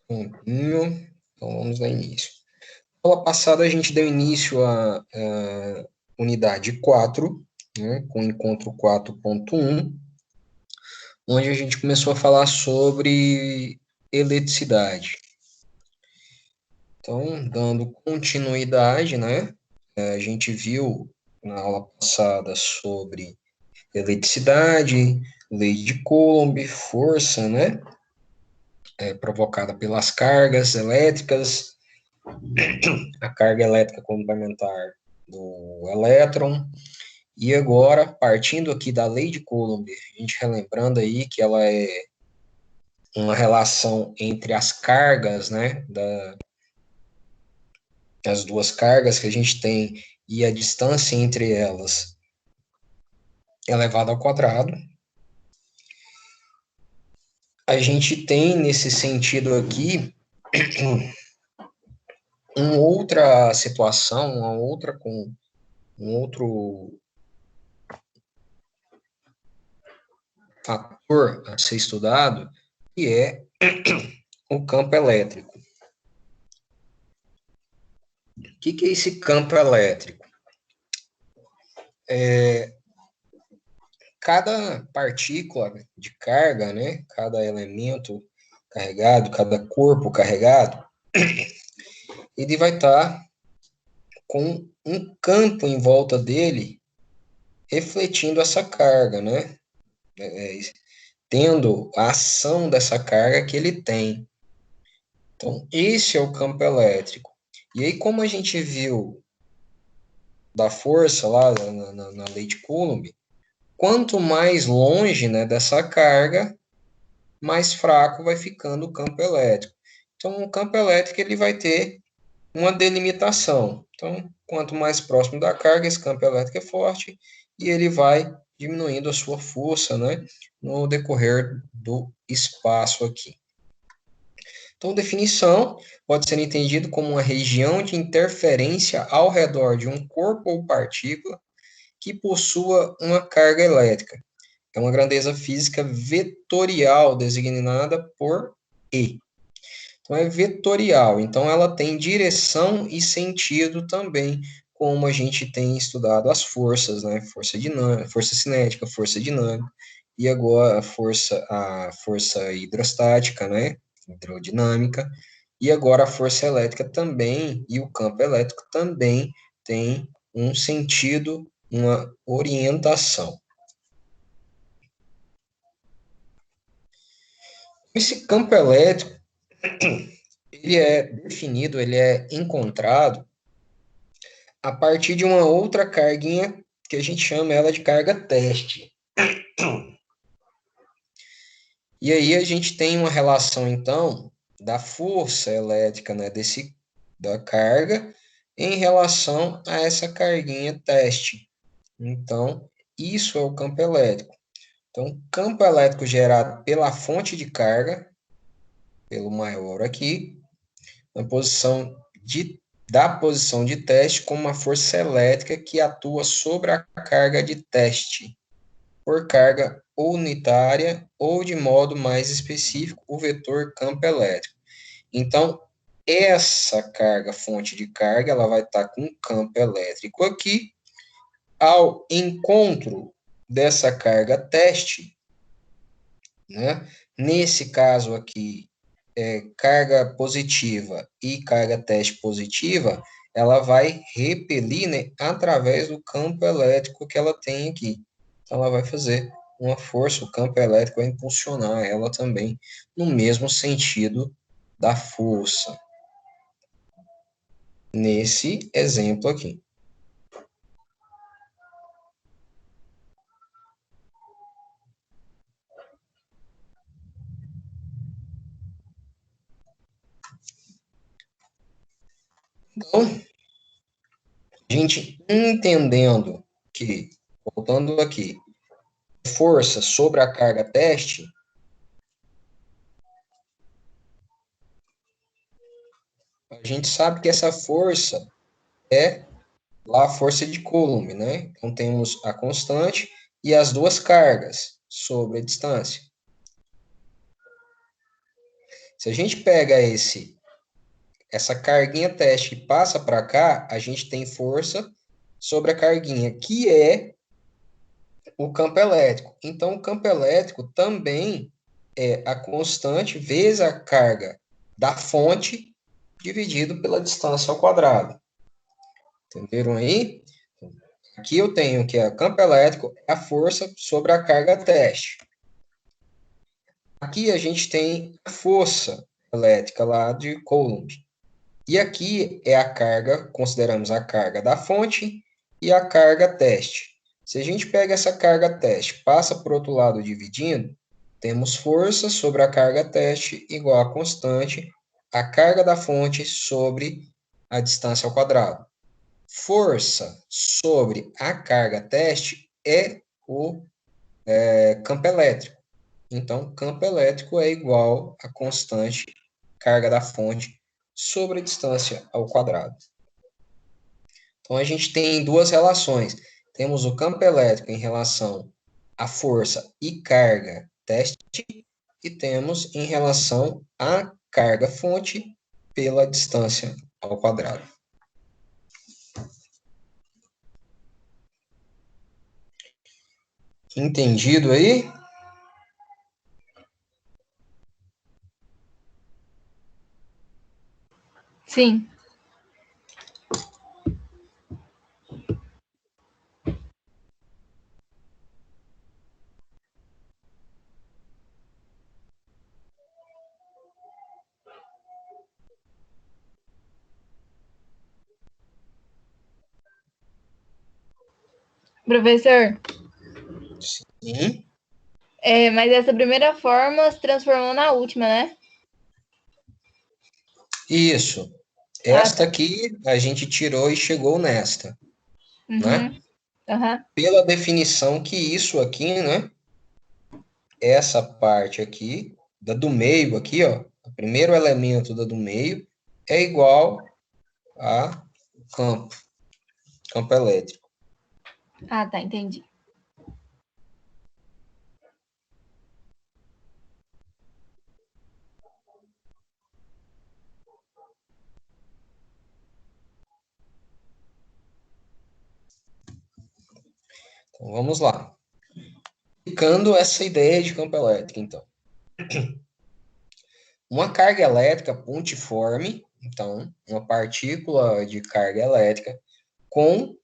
Então, vamos dar início. Na aula passada, a gente deu início à unidade 4, né, com o encontro 4.1, onde a gente começou a falar sobre eletricidade. Então, dando continuidade, né, a gente viu na aula passada sobre eletricidade, lei de Coulomb, força, né, provocada pelas cargas elétricas, a carga elétrica complementar do elétron. E agora, partindo aqui da lei de Coulomb, a gente relembrando aí que ela é uma relação entre as cargas, né, as duas cargas que a gente tem e a distância entre elas elevada ao quadrado. A gente tem nesse sentido aqui uma outra situação, uma outra com um outro fator a ser estudado, que é o campo elétrico. O que é esse campo elétrico? Cada partícula de carga, né, cada elemento carregado, cada corpo carregado, ele vai estar com um campo em volta dele refletindo essa carga, né? Tendo a ação dessa carga que ele tem. Então, esse é o campo elétrico. E aí, como a gente viu da força lá na lei de Coulomb, quanto mais longe, né, dessa carga, mais fraco vai ficando o campo elétrico. Então, o campo elétrico ele vai ter uma delimitação. Então, quanto mais próximo da carga, esse campo elétrico é forte e ele vai diminuindo a sua força, né, no decorrer do espaço aqui. Então, definição pode ser entendido como uma região de interferência ao redor de um corpo ou partícula que possua uma carga elétrica. É uma grandeza física vetorial designada por E. Então, é vetorial. Então, ela tem direção e sentido também, como a gente tem estudado as forças, né? Força dinâmica, força cinética, força dinâmica, e agora a força hidrostática, né? Hidrodinâmica, e agora a força elétrica também, e o campo elétrico também tem um sentido, uma orientação. Esse campo elétrico, ele é definido, ele é encontrado a partir de uma outra carguinha que a gente chama ela de carga teste. E aí a gente tem uma relação, então, da força elétrica, né, da carga, em relação a essa carguinha teste. Então, isso é o campo elétrico. Então, campo elétrico gerado pela fonte de carga, pelo maior aqui, na posição da posição de teste com uma força elétrica que atua sobre a carga de teste, por carga unitária ou de modo mais específico, o vetor campo elétrico. Então, essa carga, fonte de carga, ela vai estar com um campo elétrico aqui, ao encontro dessa carga teste, né? Nesse caso aqui, carga positiva e carga teste positiva, ela vai repelir, né, através do campo elétrico que ela tem aqui. Então, ela vai fazer uma força, o campo elétrico vai impulsionar ela também no mesmo sentido da força. Nesse exemplo aqui. Então, a gente entendendo que, voltando aqui, força sobre a carga teste, a gente sabe que essa força é lá a força de Coulomb, né? Então temos a constante e as duas cargas sobre a distância. Se a gente pega essa carguinha teste e passa para cá, a gente tem força sobre a carguinha, que é o campo elétrico. Então, o campo elétrico também é a constante vezes a carga da fonte dividido pela distância ao quadrado. Entenderam aí? Aqui eu tenho que o campo elétrico é a força sobre a carga teste. Aqui a gente tem a força elétrica lá de Coulomb. E aqui é a carga, consideramos a carga da fonte e a carga teste. Se a gente pega essa carga teste, passa para o outro lado dividindo, temos força sobre a carga teste igual a constante, a carga da fonte sobre a distância ao quadrado. Força sobre a carga teste é o campo elétrico. Então, campo elétrico é igual a constante carga da fonte sobre a distância ao quadrado. Então, a gente tem duas relações. Temos o campo elétrico em relação à força e carga teste, e temos em relação à carga fonte pela distância ao quadrado. Entendido aí? Sim. Professor, Sim. mas essa primeira forma se transformou na última, né? Isso. Ah, Esta tá. aqui a gente tirou e chegou nesta, né? Uhum. Uhum. Pela definição que isso aqui, né? Essa parte aqui, da do meio aqui, ó, o primeiro elemento da do meio é igual a campo, campo elétrico. Ah, tá, entendi. Então, vamos lá. Explicando essa ideia de campo elétrico, então. Uma carga elétrica pontiforme, então, uma partícula de carga elétrica com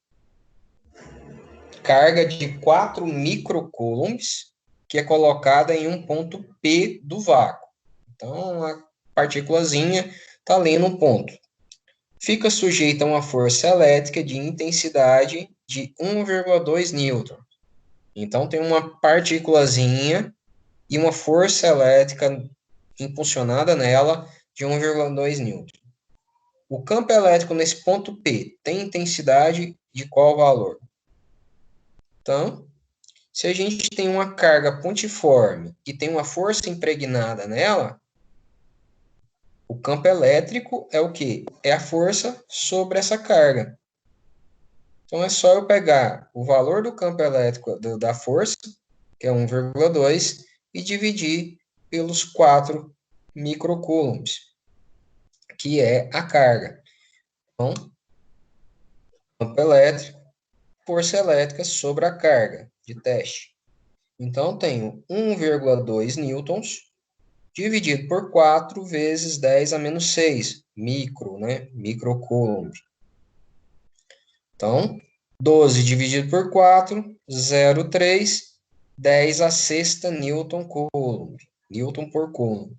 carga de 4 microcoulombs, que é colocada em um ponto P do vácuo. Então, a partículazinha está ali no ponto. Fica sujeita a uma força elétrica de intensidade de 1,2 newton. Então, tem uma partículazinha e uma força elétrica impulsionada nela de 1,2 newton. O campo elétrico nesse ponto P tem intensidade de qual valor? Então, se a gente tem uma carga pontiforme e tem uma força impregnada nela, o campo elétrico é o quê? É a força sobre essa carga. Então, é só eu pegar o valor do campo elétrico da força, que é 1,2, e dividir pelos 4 microcoulombs, que é a carga. Então, campo elétrico, força elétrica sobre a carga de teste. Então, tenho 1,2 newtons dividido por 4 vezes 10 a menos 6, micro, né? Microcoulomb. Então, 12 dividido por 4, 0,3, 10 a sexta Newton Coulomb. Newton por Coulomb.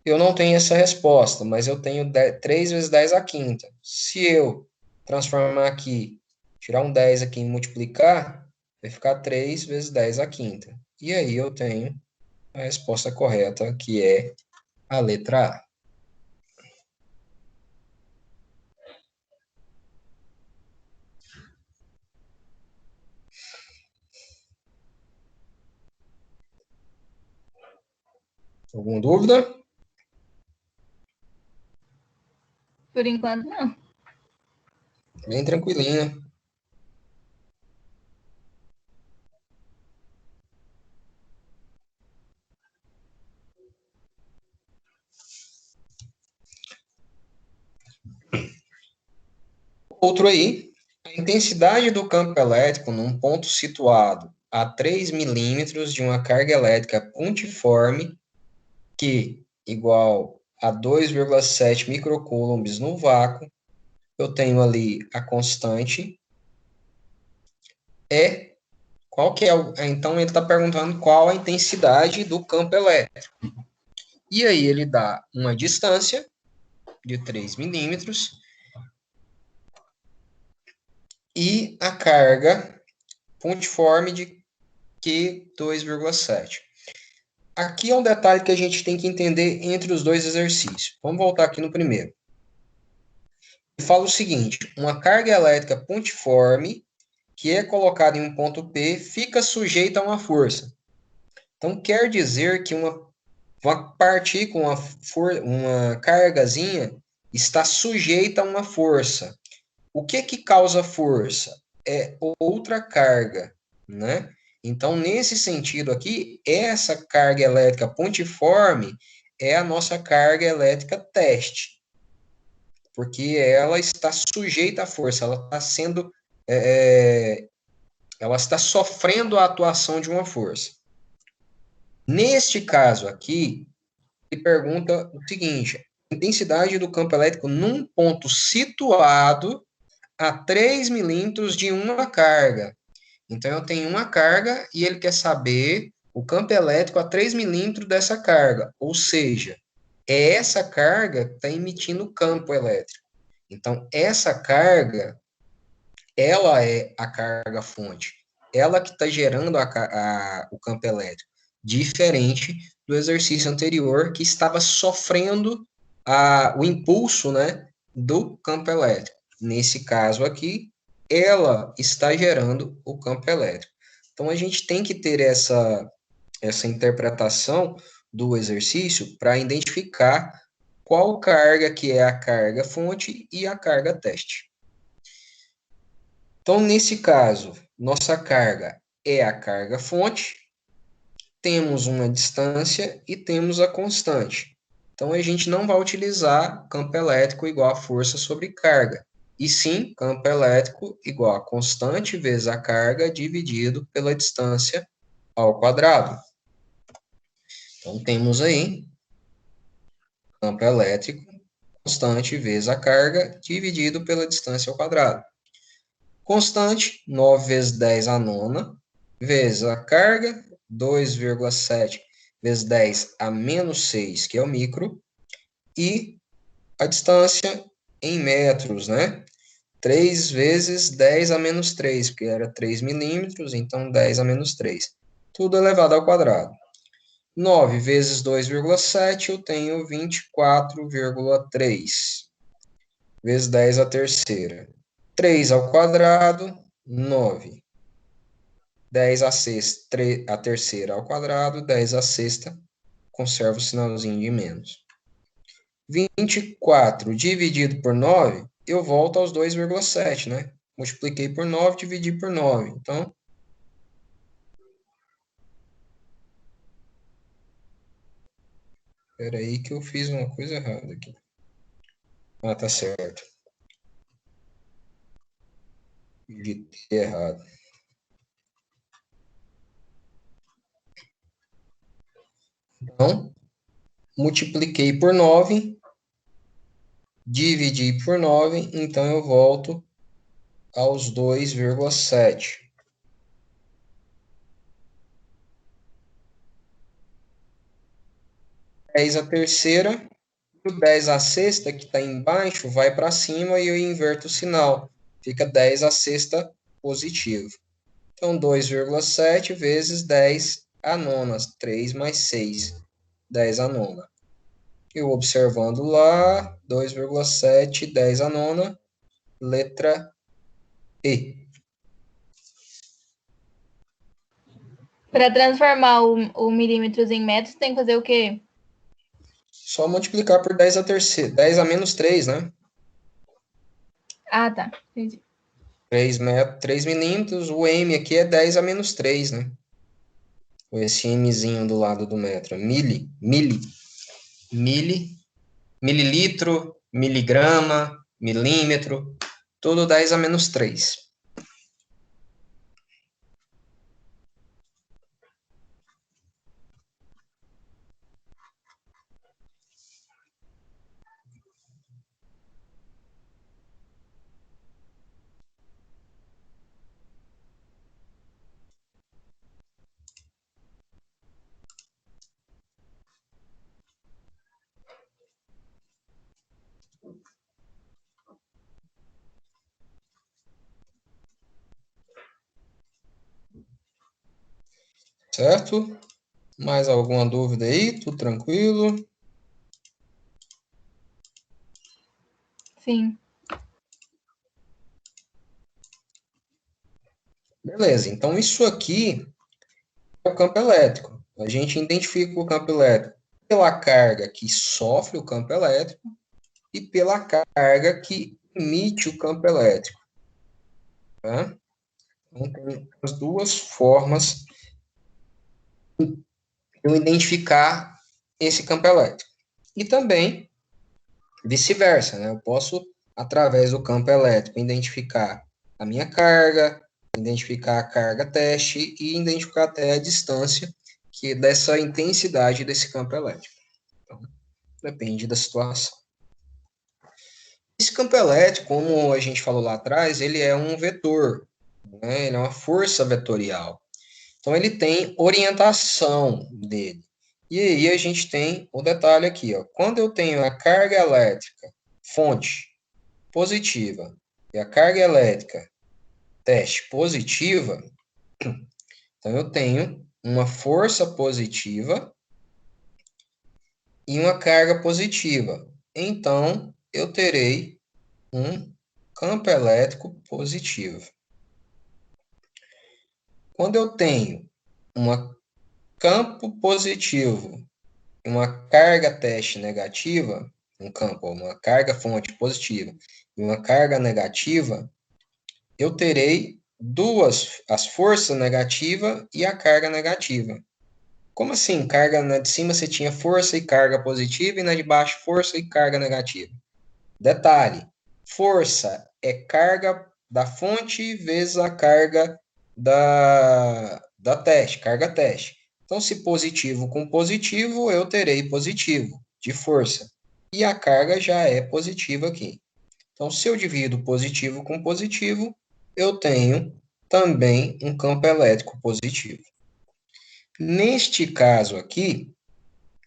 Eu não tenho essa resposta, mas eu tenho 3 vezes 10 a quinta. Se eu transformar aqui, tirar um 10 aqui e multiplicar, vai ficar 3 vezes 10 a quinta. E aí eu tenho a resposta correta, que é a letra A. Alguma dúvida? Por enquanto, não. Bem tranquilinha. outro aí, a intensidade do campo elétrico num ponto situado a 3 milímetros de uma carga elétrica pontiforme, que igual a 2,7 microcoulombs no vácuo, eu tenho ali a constante, qual que é então ele está perguntando qual a intensidade do campo elétrico. E aí ele dá uma distância de 3 milímetros e a carga pontiforme de Q2,7. Aqui é um detalhe que a gente tem que entender entre os dois exercícios. Vamos voltar aqui no primeiro. Ele fala o seguinte, uma carga elétrica pontiforme que é colocada em um ponto P fica sujeita a uma força. Então, quer dizer que uma partícula, uma cargazinha, está sujeita a uma força. O que causa força? É outra carga, né? Então, nesse sentido aqui, essa carga elétrica pontiforme é a nossa carga elétrica teste, porque ela está sujeita à força, ela está sendo, ela está sofrendo a atuação de uma força. Neste caso aqui, ele pergunta o seguinte, a intensidade do campo elétrico num ponto situado a 3 milímetros de uma carga. Então, eu tenho uma carga e ele quer saber o campo elétrico a 3 milímetros dessa carga. Ou seja, é essa carga que está emitindo campo elétrico. Então, essa carga, ela é a carga fonte. Ela que está gerando o campo elétrico. Diferente do exercício anterior, que estava sofrendo o impulso, né, do campo elétrico. Nesse caso aqui, ela está gerando o campo elétrico. Então, a gente tem que ter essa interpretação do exercício para identificar qual carga que é a carga fonte e a carga teste. Então, nesse caso, nossa carga é a carga fonte, temos uma distância e temos a constante. Então, a gente não vai utilizar campo elétrico igual a força sobre carga, e sim campo elétrico igual a constante vezes a carga dividido pela distância ao quadrado. Então, temos aí campo elétrico constante vezes a carga dividido pela distância ao quadrado. Constante, 9 vezes 10 a nona, vezes a carga, 2,7 vezes 10 a menos 6, que é o micro, e a distância em metros, né? 3 vezes 10 a menos 3, porque era 3 milímetros, então 10 a menos 3. Tudo elevado ao quadrado. 9 vezes 2,7, eu tenho 24,3. Vezes 10 a terceira. 3 ao quadrado, 9. 10 a sexta, a terceira ao quadrado, 10 a sexta, conserva o sinalzinho de menos. 24 dividido por 9, eu volto aos 2,7, né? Multipliquei por 9, dividi por 9. Então, espera aí que eu fiz uma coisa errada aqui. Ah, tá certo. Digitei errado. Então, multipliquei por 9, dividi por 9, então eu volto aos 2,7. 10 a terceira, e o 10 a sexta, que está embaixo, vai para cima e eu inverto o sinal. Fica 10 a sexta positivo. Então, 2,7 vezes 10 a nona, 3 mais 6, 10 a nona. Eu observando lá, 2,7, 10 a nona, letra E. Para transformar o milímetros em metros, tem que fazer o quê? Só multiplicar por 10 a terceira, 10 a menos 3, né? Ah, tá. Entendi. 3 milímetros, o M aqui é 10 a menos 3, né? Esse Mzinho do lado do metro. Mililitro, miligrama, milímetro. todo 10 a menos 3. Certo? Mais alguma dúvida aí? Tudo tranquilo? Sim. Beleza, então isso aqui é o campo elétrico. A gente identifica o campo elétrico pela carga que sofre o campo elétrico e pela carga que emite o campo elétrico. Tá? Então, tem as duas formas de eu identificar esse campo elétrico. E também vice-versa, né? Eu posso, através do campo elétrico, identificar a minha carga, identificar a carga teste e identificar até a distância que dessa intensidade desse campo elétrico. Então, depende da situação. Esse campo elétrico, como a gente falou lá atrás, ele é um vetor, né? Ele é uma força vetorial. Então, ele tem orientação dele. E aí a gente tem o detalhe aqui, ó. Quando eu tenho a carga elétrica, fonte, positiva, e a carga elétrica, teste, positiva, então eu tenho uma força positiva e uma carga positiva. Então, eu terei um campo elétrico positivo. Quando eu tenho um campo positivo e uma carga teste negativa, um campo, uma carga fonte positiva e uma carga negativa, eu terei as forças negativa e a carga negativa. Como assim? Carga na de cima você tinha força e carga positiva e na de baixo força e carga negativa. Detalhe, força é carga da fonte vezes a carga da teste, carga teste. Então, se positivo com positivo, eu terei positivo de força. E a carga já é positiva aqui. Então, se eu divido positivo com positivo, eu tenho também um campo elétrico positivo. Neste caso aqui,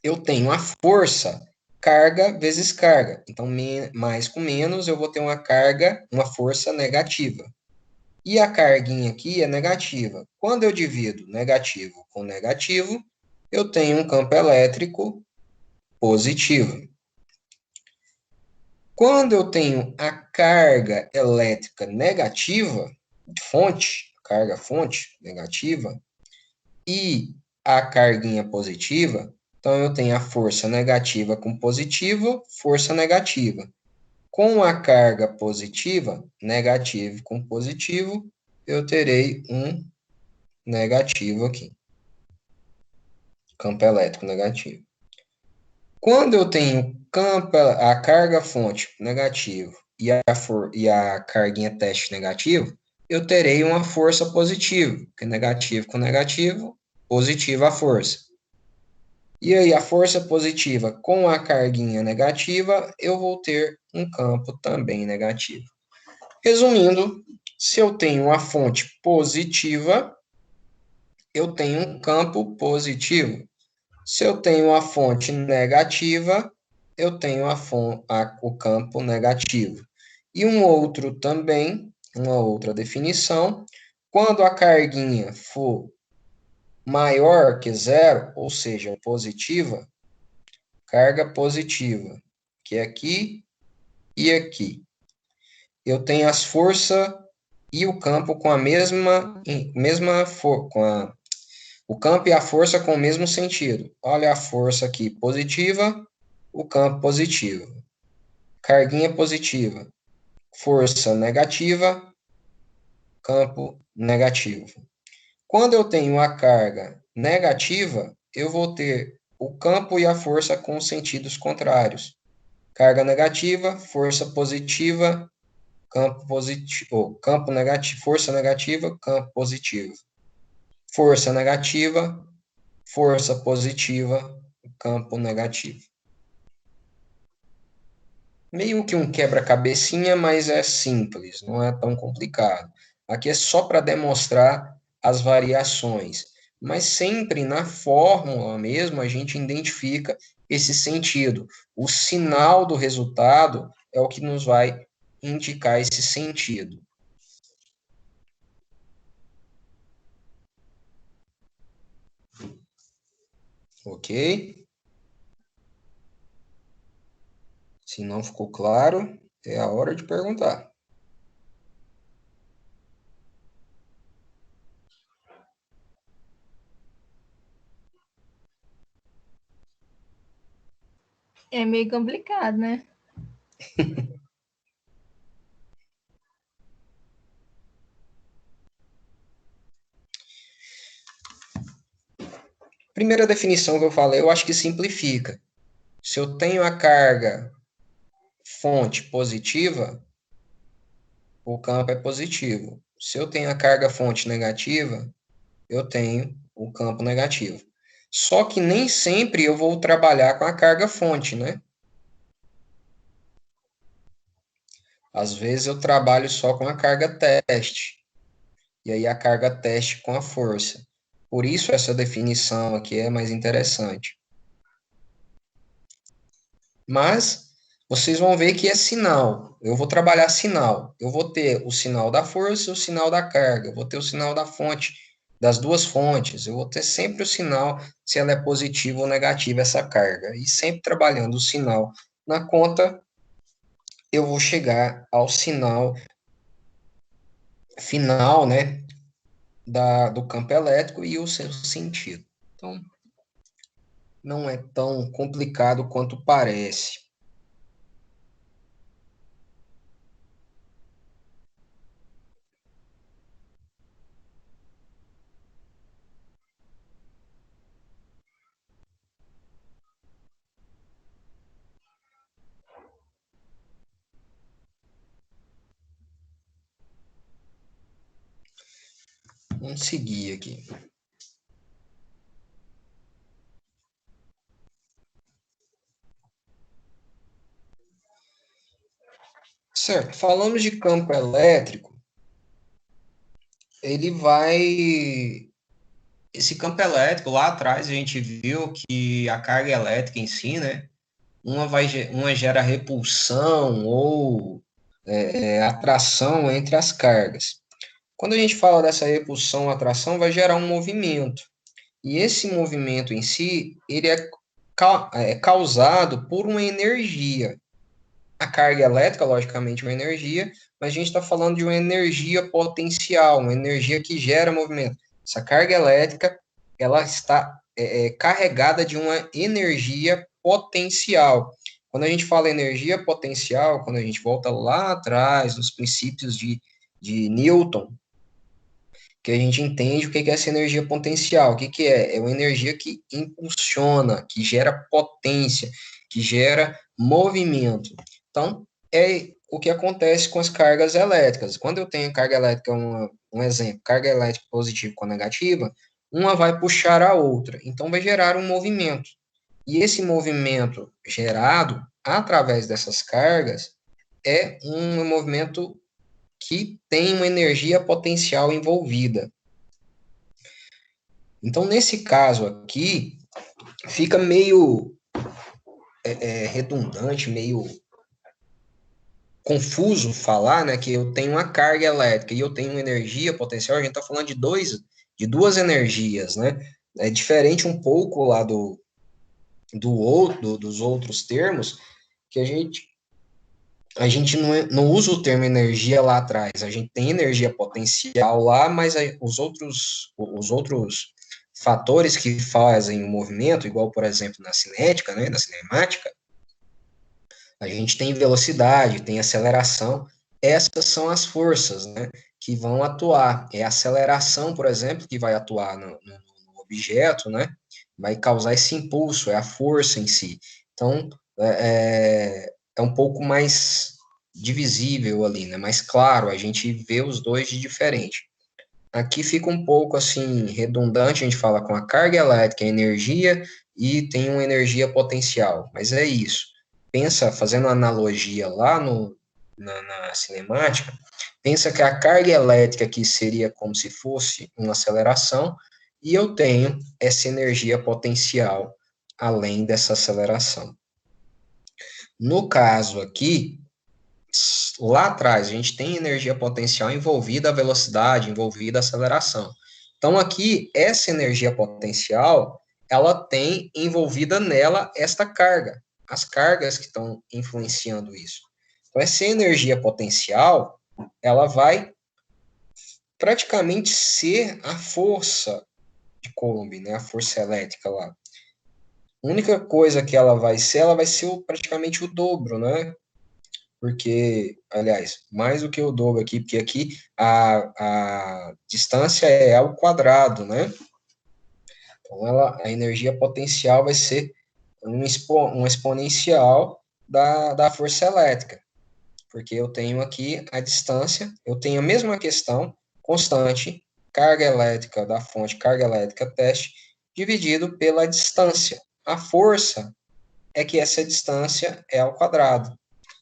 eu tenho a força carga vezes carga. Então, mais com menos, eu vou ter uma carga, uma força negativa. E a carguinha aqui é negativa. Quando eu divido negativo com negativo, eu tenho um campo elétrico positivo. Quando eu tenho a carga elétrica negativa, fonte, carga fonte negativa, e a carguinha positiva, então eu tenho a força negativa com positivo, força negativa. Com a carga positiva, negativo com positivo, eu terei um negativo aqui. Campo elétrico negativo. Quando eu tenho a carga fonte negativo e a carguinha teste negativo, eu terei uma força positiva, porque negativo com negativo, positivo a força. E aí, a força positiva com a carguinha negativa, eu vou ter um campo também negativo. Resumindo, se eu tenho a fonte positiva, eu tenho um campo positivo. Se eu tenho a fonte negativa, eu tenho o campo negativo. E um outro também, uma outra definição, quando a carguinha for maior que zero, ou seja, positiva, carga positiva, que é aqui e aqui. Eu tenho as forças e o campo com a o campo e a força com o mesmo sentido. Olha a força aqui positiva, o campo positivo. Carguinha positiva, força negativa, campo negativo. Quando eu tenho a carga negativa, eu vou ter o campo e a força com sentidos contrários. Carga negativa, força positiva, campo positivo, campo negativo, força negativa, campo positivo. Força negativa, força positiva, campo negativo. Meio que um quebra-cabecinha, mas é simples, não é tão complicado. Aqui é só para demonstrar as variações, mas sempre na fórmula mesmo a gente identifica esse sentido. O sinal do resultado é o que nos vai indicar esse sentido. Ok? Se não ficou claro, é a hora de perguntar. É meio complicado, né? Primeira definição que eu falei, eu acho que simplifica. Se eu tenho a carga fonte positiva, o campo é positivo. Se eu tenho a carga fonte negativa, eu tenho o campo negativo. Só que nem sempre eu vou trabalhar com a carga fonte, né? Às vezes eu trabalho só com a carga teste. E aí a carga teste com a força. Por isso essa definição aqui é mais interessante. Mas vocês vão ver que é sinal. Eu vou trabalhar sinal. Eu vou ter o sinal da força e o sinal da carga. Eu vou ter o sinal da fonte, das duas fontes. Eu vou ter sempre o sinal se ela é positiva ou negativa essa carga. E sempre trabalhando o sinal na conta, eu vou chegar ao sinal final, né, do campo elétrico e o seu sentido. Então, não é tão complicado quanto parece. Vamos seguir aqui. Certo, falamos de campo elétrico, ele vai. Esse campo elétrico, lá atrás a gente viu que a carga elétrica em si, né? Uma gera repulsão ou atração entre as cargas. Quando a gente fala dessa repulsão, atração, vai gerar um movimento. E esse movimento em si, ele é causado por uma energia. A carga elétrica, logicamente, é uma energia, mas a gente está falando de uma energia potencial, uma energia que gera movimento. Essa carga elétrica, ela está carregada de uma energia potencial. Quando a gente fala energia potencial, quando a gente volta lá atrás, nos princípios de Newton, que a gente entende o que é essa energia potencial. O que é? É uma energia que impulsiona, que gera potência, que gera movimento. Então, é o que acontece com as cargas elétricas. Quando eu tenho carga elétrica, um exemplo, carga elétrica positiva com negativa, uma vai puxar a outra. Então, vai gerar um movimento. E esse movimento gerado através dessas cargas é um movimento que tem uma energia potencial envolvida. Então, nesse caso aqui, fica meio redundante, meio confuso falar, né, que eu tenho uma carga elétrica e eu tenho uma energia potencial. A gente está falando de duas energias, né? É diferente um pouco lá dos outros termos, que a gente não usa o termo energia lá atrás. A gente tem energia potencial lá, mas os outros fatores que fazem o movimento, igual, por exemplo, na cinética, né, na cinemática, a gente tem velocidade, tem aceleração. Essas são as forças, né, que vão atuar. É a aceleração, por exemplo, que vai atuar no objeto, né, vai causar esse impulso, é a força em si. Então, é um pouco mais divisível ali, né? Mais claro, a gente vê os dois de diferente. Aqui fica um pouco assim redundante, a gente fala com a carga elétrica, a energia e tem uma energia potencial, mas é isso. Pensa, fazendo analogia lá na cinemática, pensa que a carga elétrica aqui seria como se fosse uma aceleração e eu tenho essa energia potencial além dessa aceleração. No caso aqui, lá atrás, a gente tem energia potencial envolvida a velocidade, envolvida a aceleração. Então, aqui, essa energia potencial, ela tem envolvida nela esta carga, as cargas que estão influenciando isso. Então, essa energia potencial, ela vai praticamente ser a força de Coulomb, né, a força elétrica lá. A única coisa que ela vai ser praticamente o dobro, né? Porque, aliás, mais do que o dobro aqui, porque aqui a distância é ao quadrado, né? Então, a energia potencial vai ser um exponencial da força elétrica, porque eu tenho aqui a distância, eu tenho a mesma questão, constante, carga elétrica da fonte, carga elétrica teste, dividido pela distância. A força é que essa distância é ao quadrado.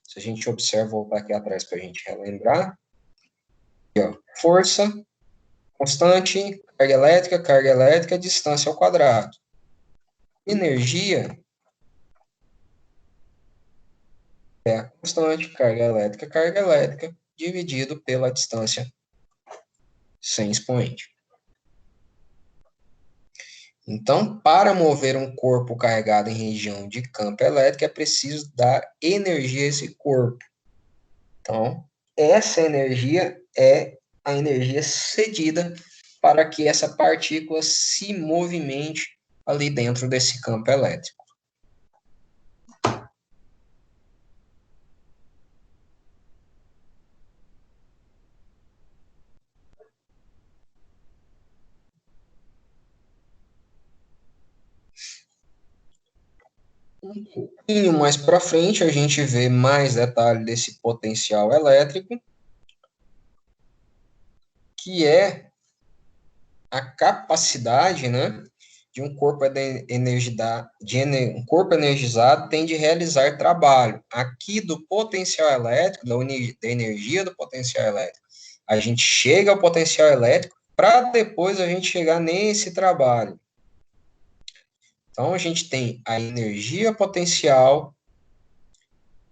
Se a gente observa, voltar aqui atrás para a gente relembrar, aqui, ó, força, constante, carga elétrica, distância ao quadrado. Energia é a constante, carga elétrica, dividido pela distância sem expoente. Então, para mover um corpo carregado em região de campo elétrico, é preciso dar energia a esse corpo. Então, essa energia é a energia cedida para que essa partícula se movimente ali dentro desse campo elétrico. Um pouquinho mais para frente, a gente vê mais detalhe desse potencial elétrico, que é a capacidade, né, de um corpo energizado tem de realizar trabalho. Aqui do potencial elétrico, da energia do potencial elétrico, a gente chega ao potencial elétrico para depois a gente chegar nesse trabalho. Então, a gente tem a energia potencial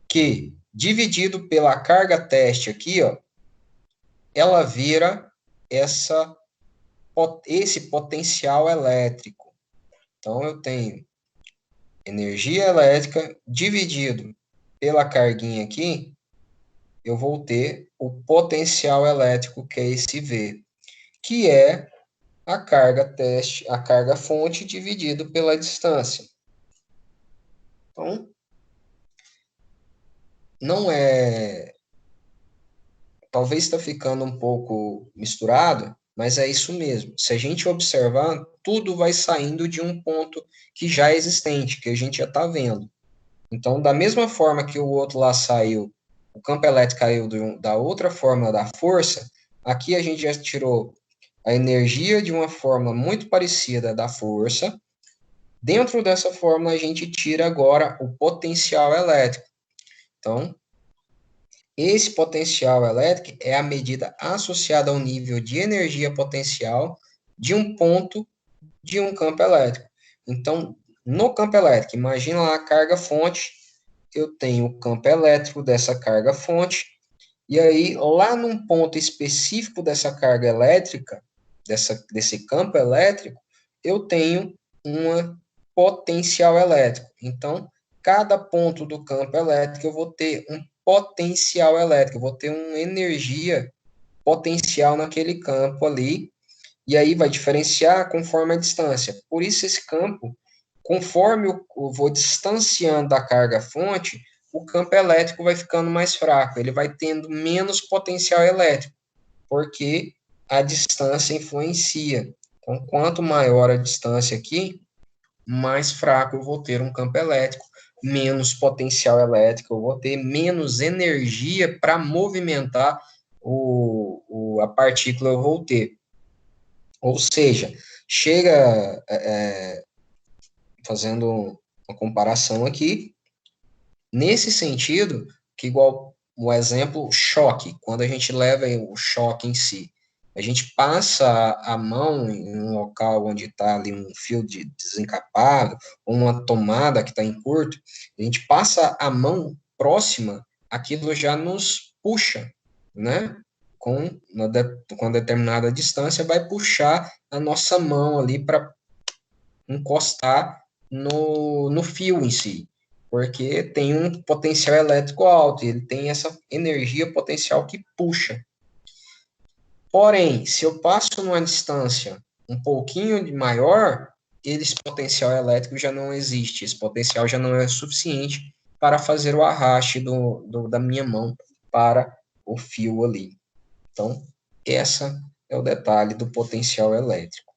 que, dividido pela carga teste aqui, ó, ela vira esse potencial elétrico. Então, eu tenho energia elétrica dividido pela carguinha aqui, eu vou ter o potencial elétrico, que é esse V, que é a carga teste, a carga fonte dividido pela distância. Então, não é... Talvez está ficando um pouco misturado, mas é isso mesmo. Se a gente observar, tudo vai saindo de um ponto que já é existente, que a gente já está vendo. Então, da mesma forma que o outro lá saiu, o campo elétrico caiu da outra fórmula da força, aqui a gente já tirou a energia de uma fórmula muito parecida da força. Dentro dessa fórmula, a gente tira agora o potencial elétrico. Então, esse potencial elétrico é a medida associada ao nível de energia potencial de um ponto de um campo elétrico. Então, no campo elétrico, imagina lá a carga fonte, eu tenho o campo elétrico dessa carga fonte, e aí lá num ponto específico dessa carga elétrica, desse campo elétrico, eu tenho uma potencial elétrico. Então, cada ponto do campo elétrico eu vou ter um potencial elétrico, eu vou ter uma energia potencial naquele campo ali, e aí vai diferenciar conforme a distância. Por isso esse campo, conforme eu vou distanciando da carga fonte, o campo elétrico vai ficando mais fraco, ele vai tendo menos potencial elétrico, porque a distância influencia. Então, quanto maior a distância aqui, mais fraco eu vou ter um campo elétrico, menos potencial elétrico, eu vou ter menos energia para movimentar a partícula eu vou ter. Ou seja, chega, fazendo uma comparação aqui, nesse sentido, que igual o exemplo choque, quando a gente leva o choque em si, a gente passa a mão em um local onde está ali um fio desencapado, ou uma tomada que está em curto, a gente passa a mão próxima, aquilo já nos puxa, né? Com determinada distância, vai puxar a nossa mão ali para encostar no fio em si, porque tem um potencial elétrico alto, e ele tem essa energia potencial que puxa. Porém, se eu passo numa distância um pouquinho maior, esse potencial elétrico já não existe, esse potencial já não é suficiente para fazer o arraste da minha mão para o fio ali. Então, essa é o detalhe do potencial elétrico.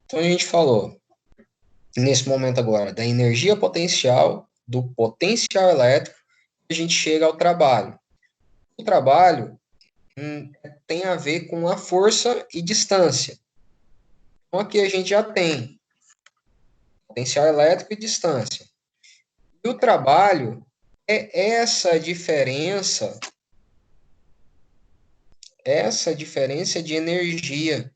Então, a gente falou, nesse momento agora, da energia potencial, do potencial elétrico, a gente chega ao trabalho. O trabalho tem a ver com a força e distância. Então, aqui a gente já tem potencial elétrico e distância. E o trabalho é essa diferença de energia.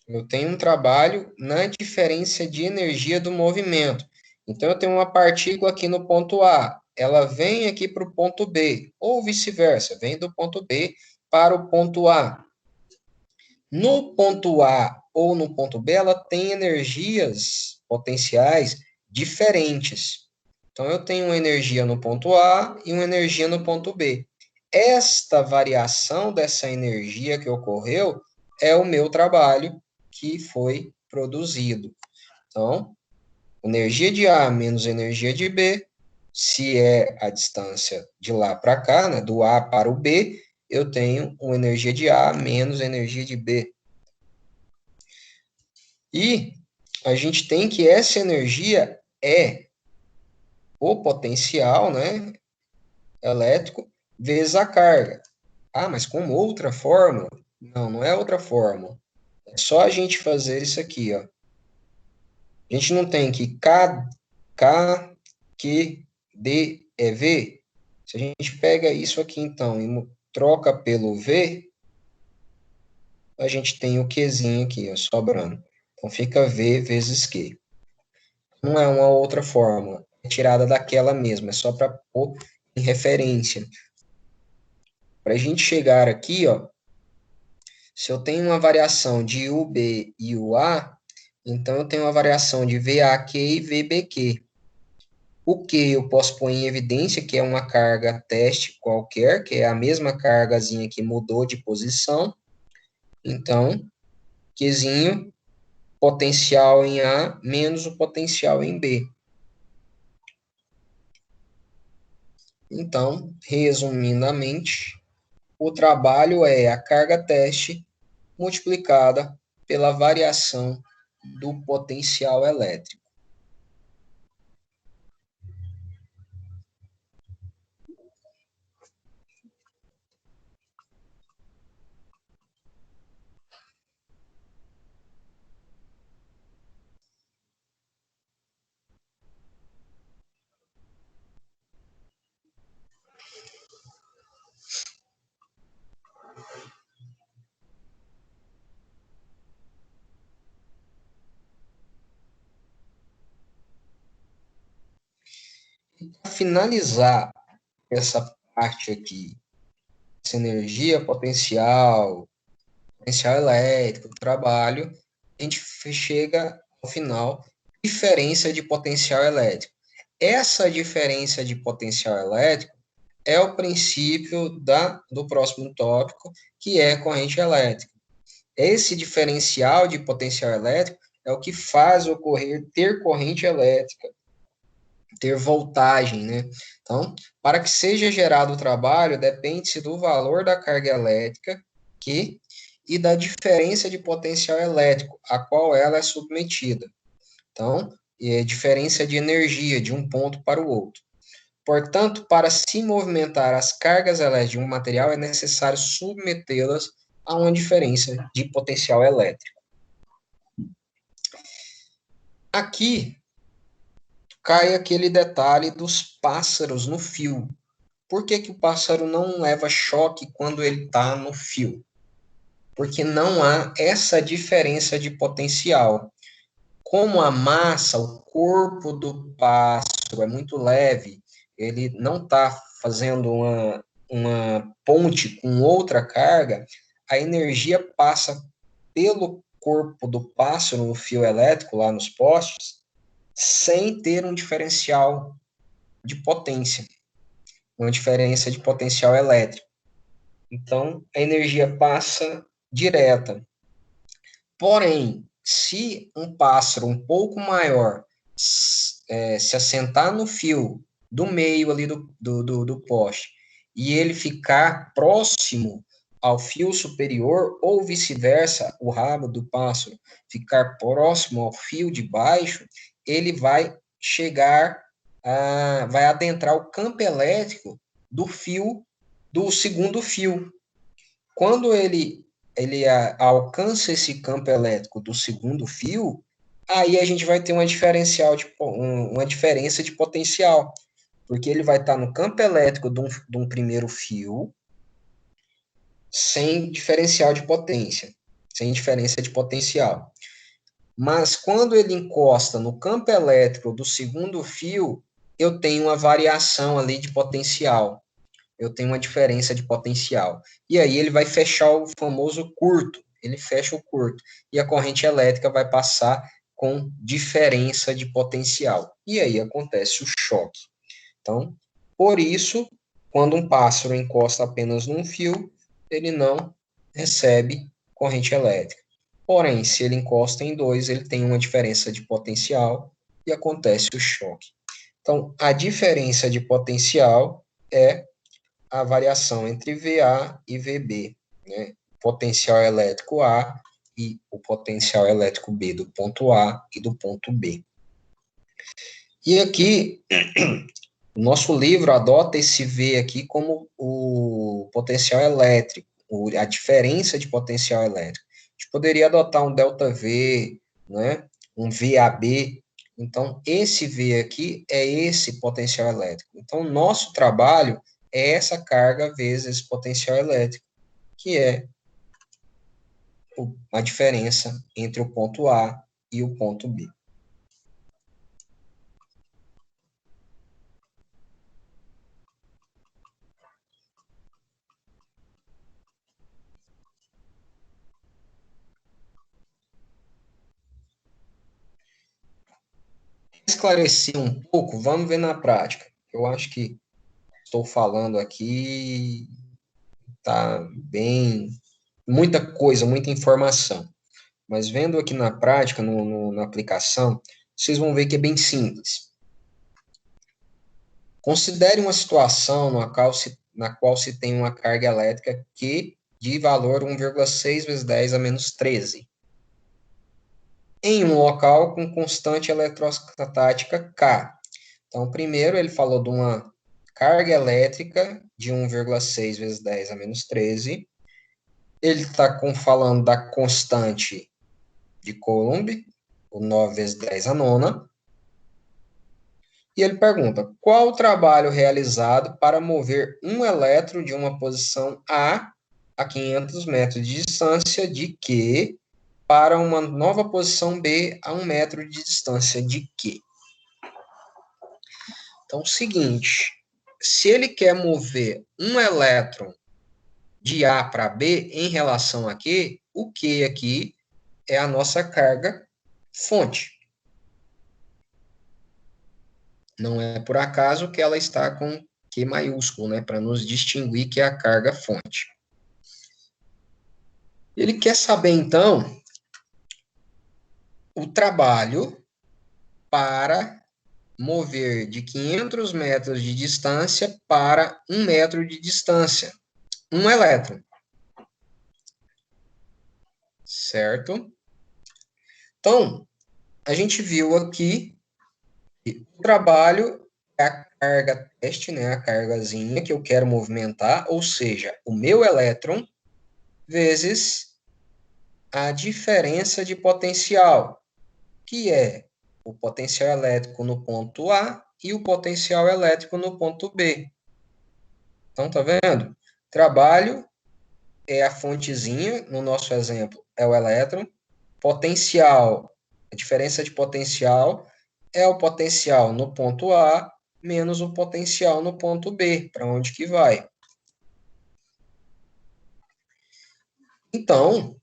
Eu tenho um trabalho na diferença de energia do movimento. Então, eu tenho uma partícula aqui no ponto A, ela vem aqui para o ponto B, ou vice-versa, vem do ponto B para o ponto A. No ponto A ou no ponto B, ela tem energias potenciais diferentes. Então, eu tenho uma energia no ponto A e uma energia no ponto B. Esta variação dessa energia que ocorreu é o meu trabalho que foi produzido. Então, energia de A menos energia de B, se é a distância de lá para cá, né, do A para o B, eu tenho uma energia de A menos energia de B. E a gente tem que essa energia é o potencial, né, elétrico vezes a carga. Ah, mas com outra fórmula? Não, não é outra fórmula. É só a gente fazer isso aqui, ó. A gente não tem que K, Q, D é V. Se a gente pega isso aqui, então, e troca pelo V, a gente tem o Qzinho aqui, ó, sobrando. Então, fica V vezes Q. Não é uma outra fórmula, é tirada daquela mesma, é só para pôr em referência. Para a gente chegar aqui, ó, se eu tenho uma variação de UB e UA, então eu tenho uma variação de VAQ e VBQ. O que eu posso pôr em evidência, que é uma carga teste qualquer, que é a mesma cargazinha que mudou de posição. Então, Qzinho, potencial em A menos o potencial em B. Então, resumidamente, o trabalho é a carga teste multiplicada pela variação do potencial elétrico. Para finalizar essa parte aqui, essa energia potencial, potencial elétrico, trabalho, a gente chega ao final, diferença de potencial elétrico. Essa diferença de potencial elétrico é o princípio do próximo tópico, que é corrente elétrica. Esse diferencial de potencial elétrico é o que faz ocorrer ter corrente elétrica, ter voltagem, né? Então, para que seja gerado o trabalho, depende-se do valor da carga elétrica e da diferença de potencial elétrico, a qual ela é submetida. Então, é diferença de energia de um ponto para o outro. Portanto, para se movimentar as cargas elétricas de um material, é necessário submetê-las a uma diferença de potencial elétrico. Aqui cai aquele detalhe dos pássaros no fio. Por que que o pássaro não leva choque quando ele está no fio? Porque não há essa diferença de potencial. Como a massa, o corpo do pássaro é muito leve, ele não está fazendo uma ponte com outra carga, a energia passa pelo corpo do pássaro no fio elétrico, lá nos postes, sem ter um diferencial de potência, uma diferença de potencial elétrico. Então, a energia passa direta. Porém, se um pássaro um pouco maior se assentar no fio do meio ali do poste e ele ficar próximo ao fio superior, ou vice-versa, o rabo do pássaro ficar próximo ao fio de baixo, ele vai vai adentrar o campo elétrico do fio, do segundo fio. Quando ele alcança esse campo elétrico do segundo fio, aí a gente vai ter uma diferença de potencial, porque ele vai estar no campo elétrico de um primeiro fio, sem diferencial de potência, sem diferença de potencial. Mas quando ele encosta no campo elétrico do segundo fio, eu tenho uma variação ali de potencial. Eu tenho uma diferença de potencial. E aí ele vai fechar o famoso curto. Ele fecha o curto. E a corrente elétrica vai passar com diferença de potencial. E aí acontece o choque. Então, por isso, quando um pássaro encosta apenas num fio, ele não recebe corrente elétrica. Porém, se ele encosta em dois, ele tem uma diferença de potencial e acontece o choque. Então, a diferença de potencial é a variação entre VA e VB, né? Potencial elétrico A e o potencial elétrico B do ponto A e do ponto B. E aqui, o nosso livro adota esse V aqui como o potencial elétrico, a diferença de potencial elétrico. A gente poderia adotar um ΔV, né? Um VAB. Então, esse V aqui é esse potencial elétrico. Então, o nosso trabalho é essa carga vezes potencial elétrico, que é a diferença entre o ponto A e o ponto B. Esclarecer um pouco, vamos ver na prática. Eu acho que estou falando aqui, tá bem, muita coisa, muita informação. Mas vendo aqui na prática, na aplicação, vocês vão ver que é bem simples. Considere uma situação na qual se tem uma carga elétrica Q de valor 1,6 vezes 10 a menos 13, em um local com constante eletrostática K. Então, primeiro ele falou de uma carga elétrica de 1,6 vezes 10 a menos 13. Ele está falando da constante de Coulomb, o 9 vezes 10 a nona. E ele pergunta, qual o trabalho realizado para mover um elétron de uma posição a 500 metros de distância de Q para uma nova posição B a 1 metro de distância de Q? Então, o seguinte, se ele quer mover um elétron de A para B em relação a Q, o Q aqui é a nossa carga fonte. Não é por acaso que ela está com Q maiúsculo, né, para nos distinguir que é a carga fonte. Ele quer saber, então, o trabalho para mover de 500 metros de distância para 1 metro de distância, um elétron. Certo? Então, a gente viu aqui que o trabalho é a carga teste, né, a cargazinha que eu quero movimentar, ou seja, o meu elétron vezes a diferença de potencial, que é o potencial elétrico no ponto A e o potencial elétrico no ponto B. Então, tá vendo? Trabalho é a fontezinha, no nosso exemplo, é o elétron. Potencial, a diferença de potencial é o potencial no ponto A menos o potencial no ponto B, para onde que vai. Então,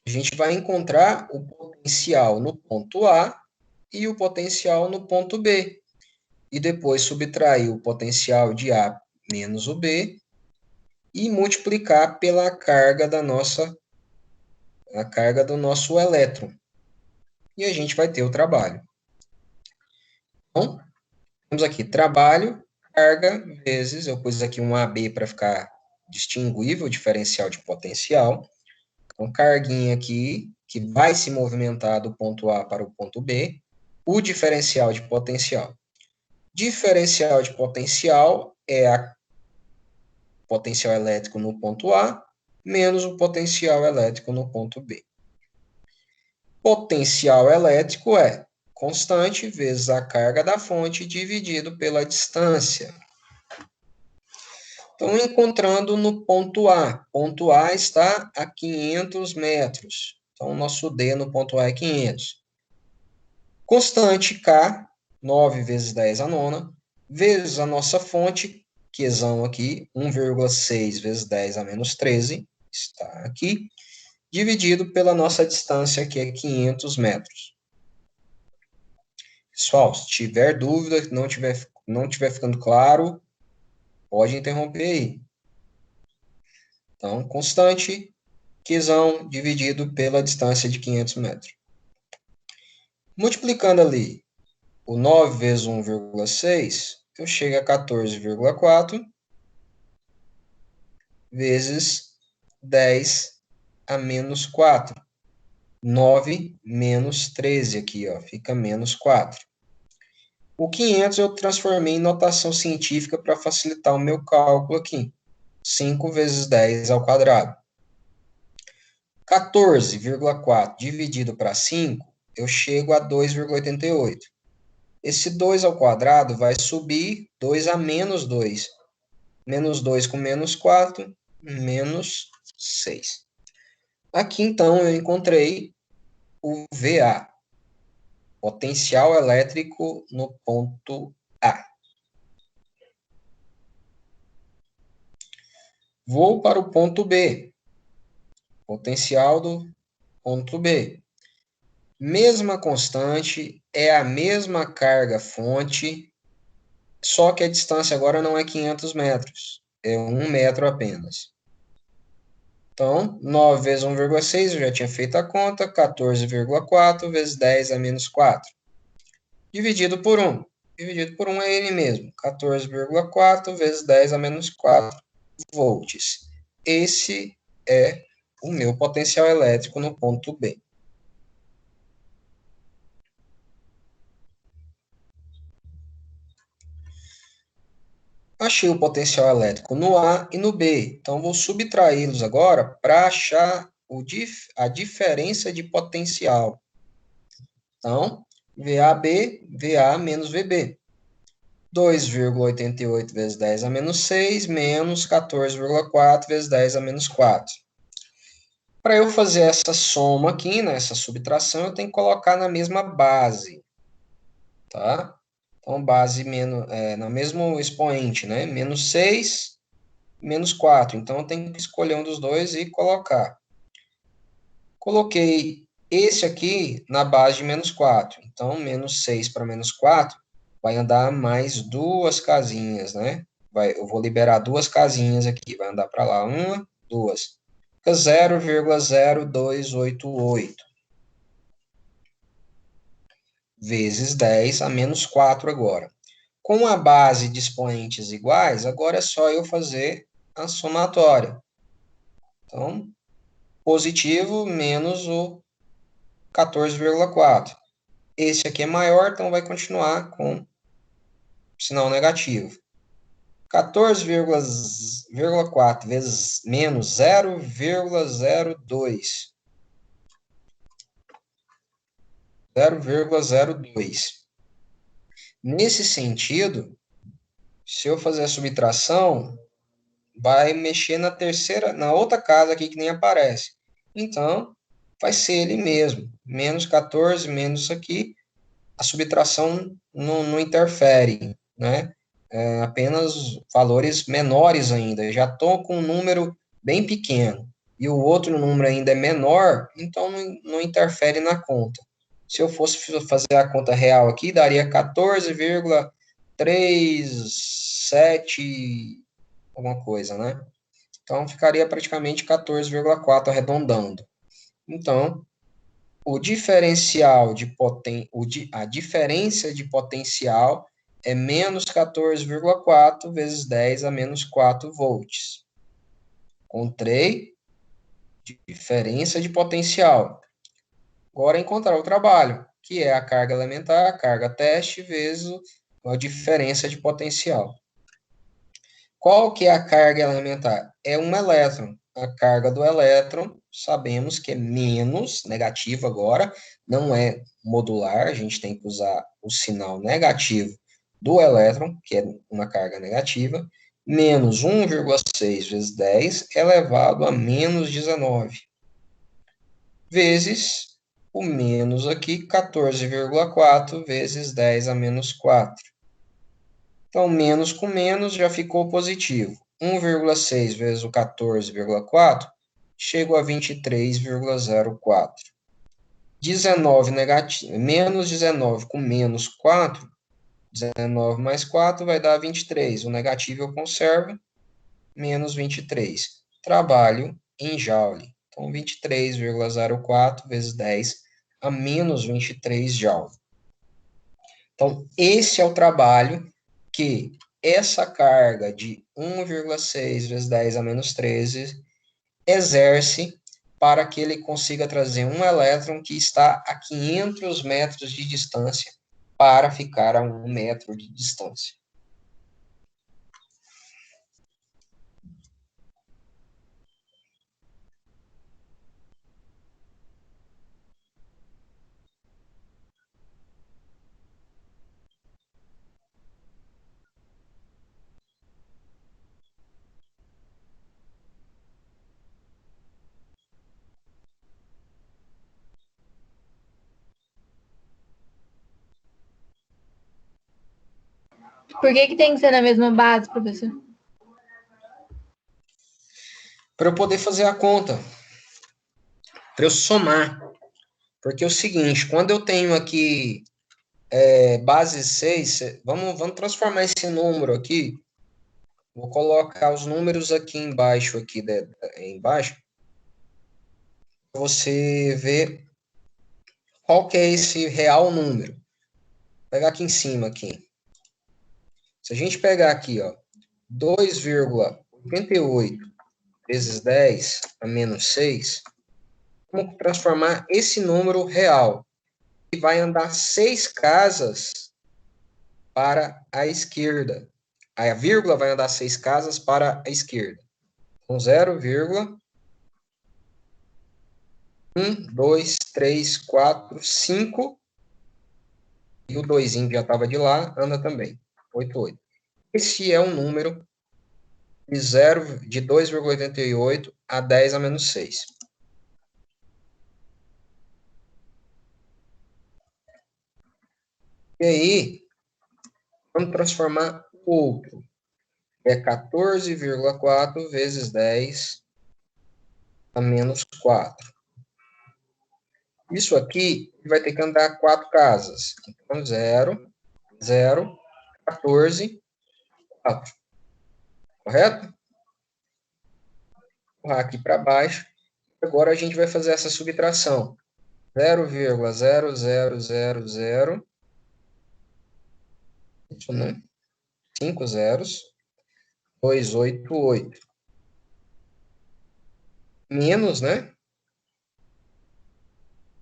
a gente vai encontrar o potencial no ponto A e o potencial no ponto B. E depois subtrair o potencial de A menos o B e multiplicar pela carga a carga do nosso elétron. E a gente vai ter o trabalho. Então, temos aqui trabalho, carga, vezes, eu pus aqui um AB para ficar distinguível, o diferencial de potencial. Então, carguinha aqui, que vai se movimentar do ponto A para o ponto B, o diferencial de potencial. Diferencial de potencial é a potencial elétrico no ponto A menos o potencial elétrico no ponto B. Potencial elétrico é constante vezes a carga da fonte dividido pela distância. Então, encontrando no ponto A. Ponto A está a 500 metros. Então, o nosso D no ponto A é 500. Constante K, 9 vezes 10 a nona, vezes a nossa fonte, Qzão aqui, 1,6 vezes 10 a menos 13, está aqui, dividido pela nossa distância, que é 500 metros. Pessoal, se tiver dúvida, não tiver ficando claro, pode interromper aí. Então, constante, Qzão dividido pela distância de 500 metros. Multiplicando ali o 9 vezes 1,6, eu chego a 14,4 vezes 10 a menos 4. 9 menos 13 aqui, ó, fica menos 4. O 500 eu transformei em notação científica para facilitar o meu cálculo aqui. 5 vezes 10 ao quadrado. 14,4 dividido para 5, eu chego a 2,88. Esse 2 ao quadrado vai subir 2 a menos 2. Menos 2 com menos 4, menos 6. Aqui, então, eu encontrei o VA, potencial elétrico no ponto A. Vou para o ponto B. Potencial do ponto B. Mesma constante, é a mesma carga fonte, só que a distância agora não é 500 metros, é 1 metro apenas. Então, 9 vezes 1,6, eu já tinha feito a conta, 14,4 vezes 10 a menos 4. Dividido por 1. Dividido por 1 é ele mesmo, 14,4 vezes 10 a menos 4 volts. Esse é o meu potencial elétrico no ponto B. Achei o potencial elétrico no A e no B. Então, vou subtraí-los agora para achar a diferença de potencial. Então, VAB, VA menos VB. 2,88 vezes 10 a menos 6, menos 14,4 vezes 10 a menos 4. Para eu fazer essa soma aqui, né, essa subtração, eu tenho que colocar na mesma base. Tá? Então, base no mesmo expoente, né? Menos 6, menos 4. Então, eu tenho que escolher um dos dois e colocar. Coloquei esse aqui na base de menos 4. Então, menos 6 para menos 4 vai andar mais duas casinhas, né? eu vou liberar duas casinhas aqui, vai andar para lá, uma, duas. Fica 0,0288 vezes 10 a menos 4 agora. Com a base de expoentes iguais, agora é só eu fazer a somatória. Então, positivo menos o 14,4. Esse aqui é maior, então vai continuar com sinal negativo. 14,4 vezes menos 0,02. 0,02. Nesse sentido, se eu fazer a subtração, vai mexer na outra casa aqui que nem aparece. Então, vai ser ele mesmo. Menos 14, menos isso aqui. A subtração não interfere, né? É apenas valores menores ainda. Já estou com um número bem pequeno. E o outro número ainda é menor, então não interfere na conta. Se eu fosse fazer a conta real aqui, daria 14,37 alguma coisa, né? Então, ficaria praticamente 14,4 arredondando. Então, o diferencial de a diferença de potencial é menos 14,4 vezes 10 a menos 4 volts. Encontrei diferença de potencial. Agora, encontrar o trabalho, que é a carga elementar, a carga teste, vezes a diferença de potencial. Qual que é a carga elementar? É um elétron. A carga do elétron, sabemos que é menos, negativo agora, não é modular, a gente tem que usar o sinal negativo do elétron, que é uma carga negativa, menos 1,6 vezes 10 elevado a menos 19, vezes o menos aqui, 14,4 vezes 10 a menos 4. Então, menos com menos já ficou positivo. 1,6 vezes o 14,4, chego a 23,04. 19 negativo, menos 19 com menos 4, 19 mais 4 vai dar 23. O negativo eu conservo, menos 23. Trabalho em Joule. Então, 23,04 vezes 10 a menos 23 Joule. Então, esse é o trabalho que essa carga de 1,6 vezes 10 a menos 13 exerce para que ele consiga trazer um elétron que está a 500 metros de distância para ficar a 1 metro de distância. Por que tem que ser na mesma base, professor? Para eu poder fazer a conta, para eu somar. Porque é o seguinte, quando eu tenho aqui base 6, vamos transformar esse número aqui. Vou colocar os números aqui embaixo, embaixo, para você ver qual que é esse real número. Vou pegar aqui em cima, aqui. Se a gente pegar aqui, ó, 2,88 vezes 10 a menos 6, vamos transformar esse número real, que vai andar 6 casas para a esquerda. A vírgula vai andar 6 casas para a esquerda. Então, 0,1, 2, 3, 4, 5. E o 2 já estava de lá, anda também. 88. Esse é um número de 2,88 a 10 a menos 6. E aí, vamos transformar o outro. É 14,4 vezes 10 a menos 4. Isso aqui vai ter que andar 4 casas. Então, 0, 0, 14, 4. correto? Vou aqui para baixo. Agora a gente vai fazer essa subtração. 0,0000, isso, né? 5 zeros, 288. Menos, né?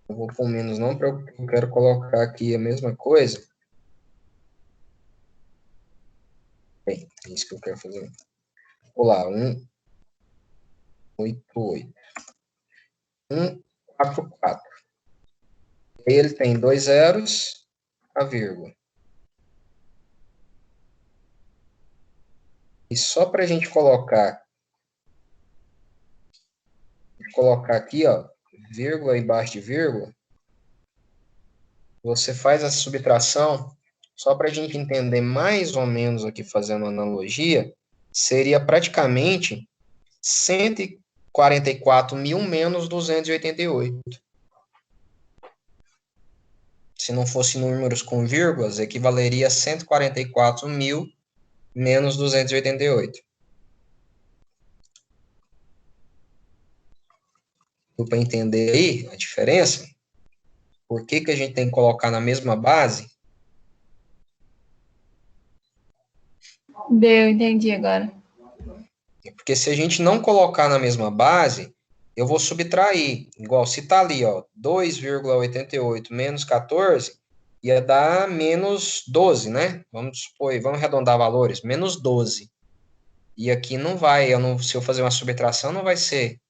Eu vou pôr menos não, porque eu quero colocar aqui a mesma coisa. Bem, é isso que eu quero fazer. Vou lá, 188. 144. E ele tem 2 zeros, a vírgula. E só para a gente colocar aqui, ó, vírgula embaixo de vírgula, você faz a subtração, só para a gente entender mais ou menos aqui, fazendo analogia, seria praticamente 144 mil menos 288. Se não fosse números com vírgulas, equivaleria a 144 mil menos 288. Deu para entender aí a diferença? Por que que a gente tem que colocar na mesma base? Deu, entendi agora. Porque se a gente não colocar na mesma base, eu vou subtrair. Igual se está ali, ó, 2,88 menos 14, ia dar menos 12, né? Vamos supor, vamos arredondar valores, menos 12. E aqui não vai, se eu fazer uma subtração, não vai ser.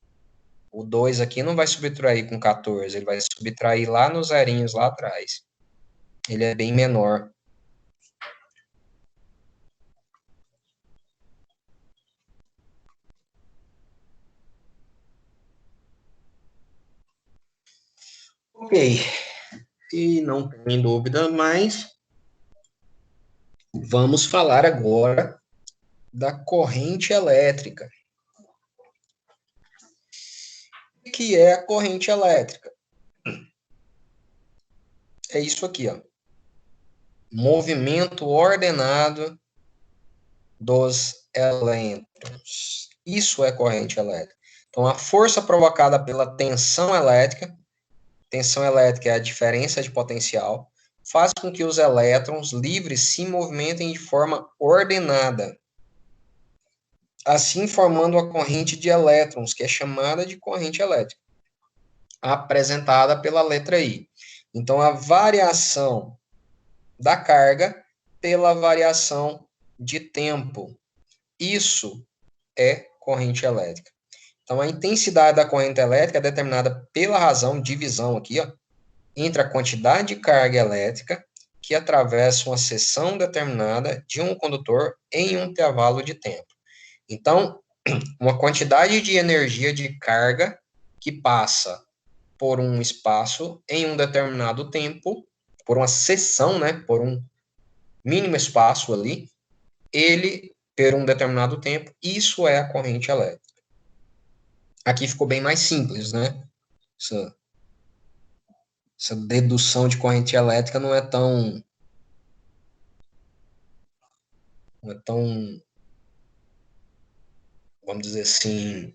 O 2 aqui não vai subtrair com 14, ele vai subtrair lá nos zerinhos lá atrás. Ele é bem menor. Ok. Se não tem dúvida mais, vamos falar agora da corrente elétrica. O que é a corrente elétrica? É isso aqui, ó. Movimento ordenado dos elétrons. Isso é corrente elétrica. Então, a força provocada pela tensão elétrica é a diferença de potencial, faz com que os elétrons livres se movimentem de forma ordenada, assim formando a corrente de elétrons, que é chamada de corrente elétrica, apresentada pela letra I. Então, a variação da carga pela variação de tempo. Isso é corrente elétrica. Então, a intensidade da corrente elétrica é determinada pela razão, divisão aqui, ó, entre a quantidade de carga elétrica que atravessa uma seção determinada de um condutor em um intervalo de tempo. Então, uma quantidade de energia de carga que passa por um espaço em um determinado tempo, por uma seção, né, por um mínimo espaço ali, ele, por um determinado tempo, isso é a corrente elétrica. Aqui ficou bem mais simples, né? Essa dedução de corrente elétrica não é tão vamos dizer assim,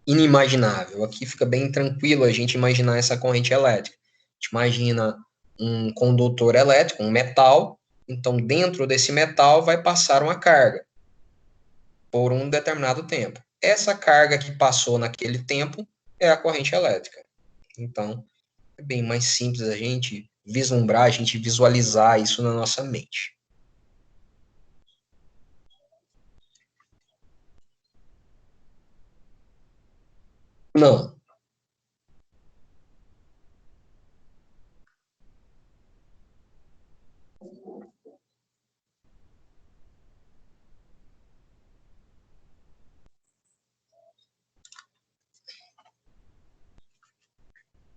inimaginável. Aqui fica bem tranquilo a gente imaginar essa corrente elétrica. A gente imagina um condutor elétrico, um metal, então dentro desse metal vai passar uma carga por um determinado tempo. Essa carga que passou naquele tempo é a corrente elétrica. Então, é bem mais simples a gente vislumbrar, a gente visualizar isso na nossa mente. Não.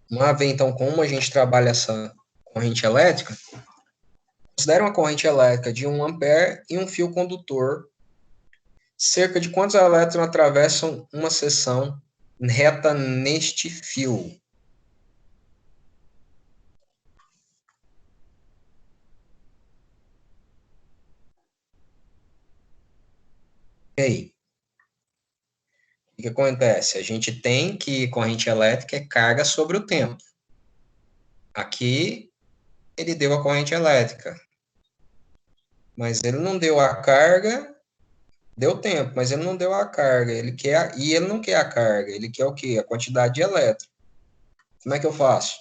Vamos ver, então, como a gente trabalha essa corrente elétrica. Considere uma corrente elétrica de 1 ampere e um fio condutor. Cerca de quantos elétrons atravessam uma seção reta neste fio? E aí? O que acontece? A gente tem que corrente elétrica é carga sobre o tempo. Aqui, ele deu a corrente elétrica, mas ele não deu a carga, deu tempo, mas ele não deu a carga. E ele não quer a carga, ele quer o quê? A quantidade de elétron. Como é que eu faço?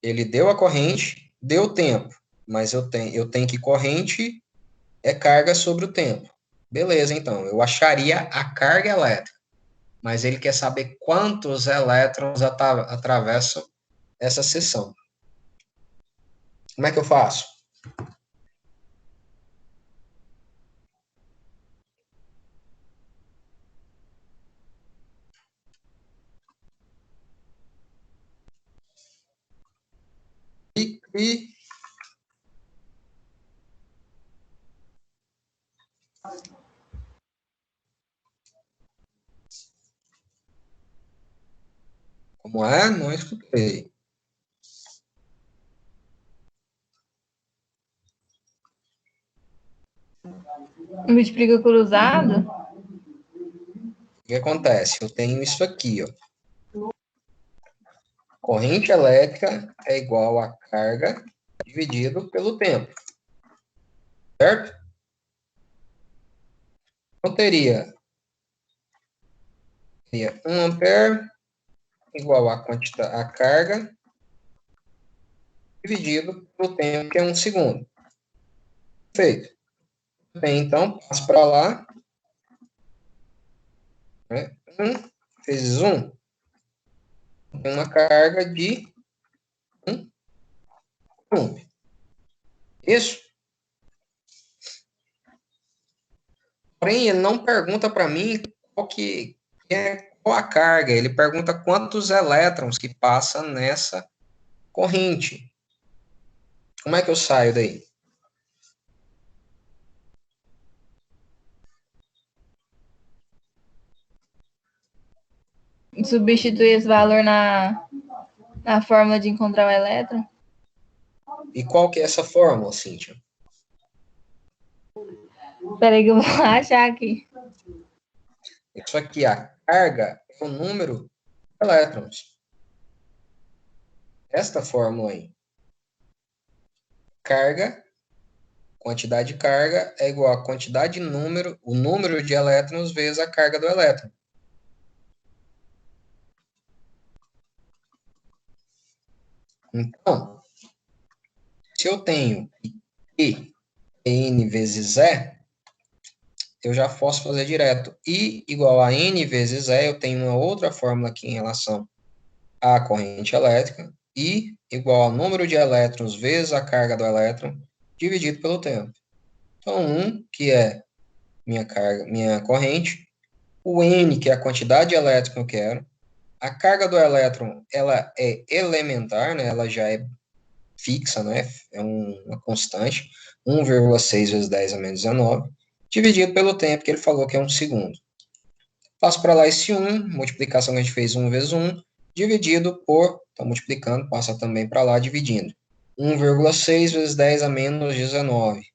Ele deu a corrente, deu tempo, mas eu tenho que corrente é carga sobre o tempo. Beleza, então, eu acharia a carga elétrica, mas ele quer saber quantos elétrons atravessam essa seção. Como é que eu faço? E como é? Não escutei. Multiplica cruzado? O que acontece? Eu tenho isso aqui, ó. Corrente elétrica é igual a carga dividido pelo tempo, certo? Então teria 1 ampere igual a carga dividido pelo tempo, que é 1 segundo. Feito. Bem, então, passo para lá, né? 1 vezes 1 tem uma carga de 1 coulomb. Isso? Porém, ele não pergunta para mim qual a carga, ele pergunta quantos elétrons que passam nessa corrente. Como é que eu saio daí? Substitui esse valor na fórmula de encontrar o elétron? E qual que é essa fórmula, Cíntia? Peraí que eu vou achar aqui. Isso aqui, a carga é o número de elétrons. Esta fórmula aí. Carga, quantidade de carga é igual a quantidade de número, o número de elétrons vezes a carga do elétron. Então, se eu tenho I N vezes E, eu já posso fazer direto. I igual a N vezes E, eu tenho uma outra fórmula aqui em relação à corrente elétrica. I igual ao número de elétrons vezes a carga do elétron, dividido pelo tempo. Então, 1, que é minha carga, minha corrente, o N, que é a quantidade de elétrons que eu quero, a carga do elétron, ela é elementar, né? Ela já é fixa, né? É uma constante, 1,6 vezes 10 a menos 19, dividido pelo tempo que ele falou que é 1 segundo. Passo para lá esse 1, multiplicação que a gente fez 1 vezes 1, dividido por, está multiplicando, passa também para lá, dividindo. 1,6 vezes 10 a menos 19.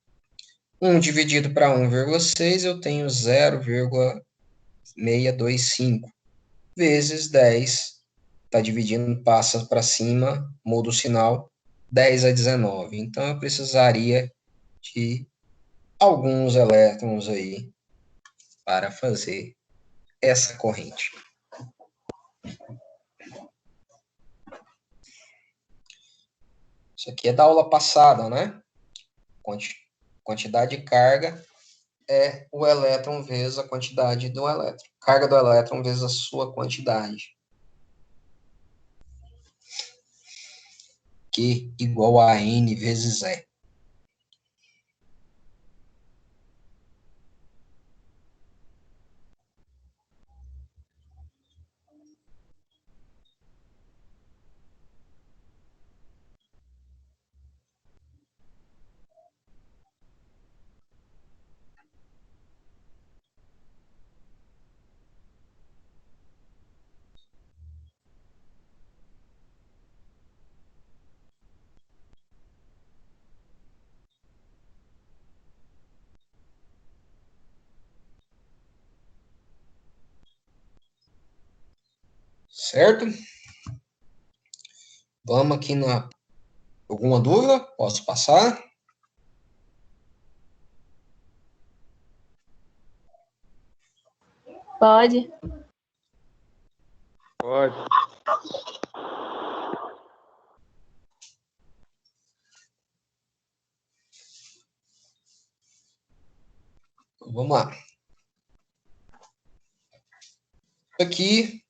1 dividido para 1,6, eu tenho 0,625 vezes 10. Está dividindo, passa para cima, muda o sinal, 10 a 19. Então, eu precisaria de alguns elétrons aí para fazer essa corrente. Isso aqui é da aula passada, né? Quantidade de carga é o elétron vezes a quantidade do elétron. Carga do elétron vezes a sua quantidade. Q igual a N vezes E. certo? Vamos aqui na alguma dúvida? Posso passar? Pode. Pode. Vamos lá. Aqui,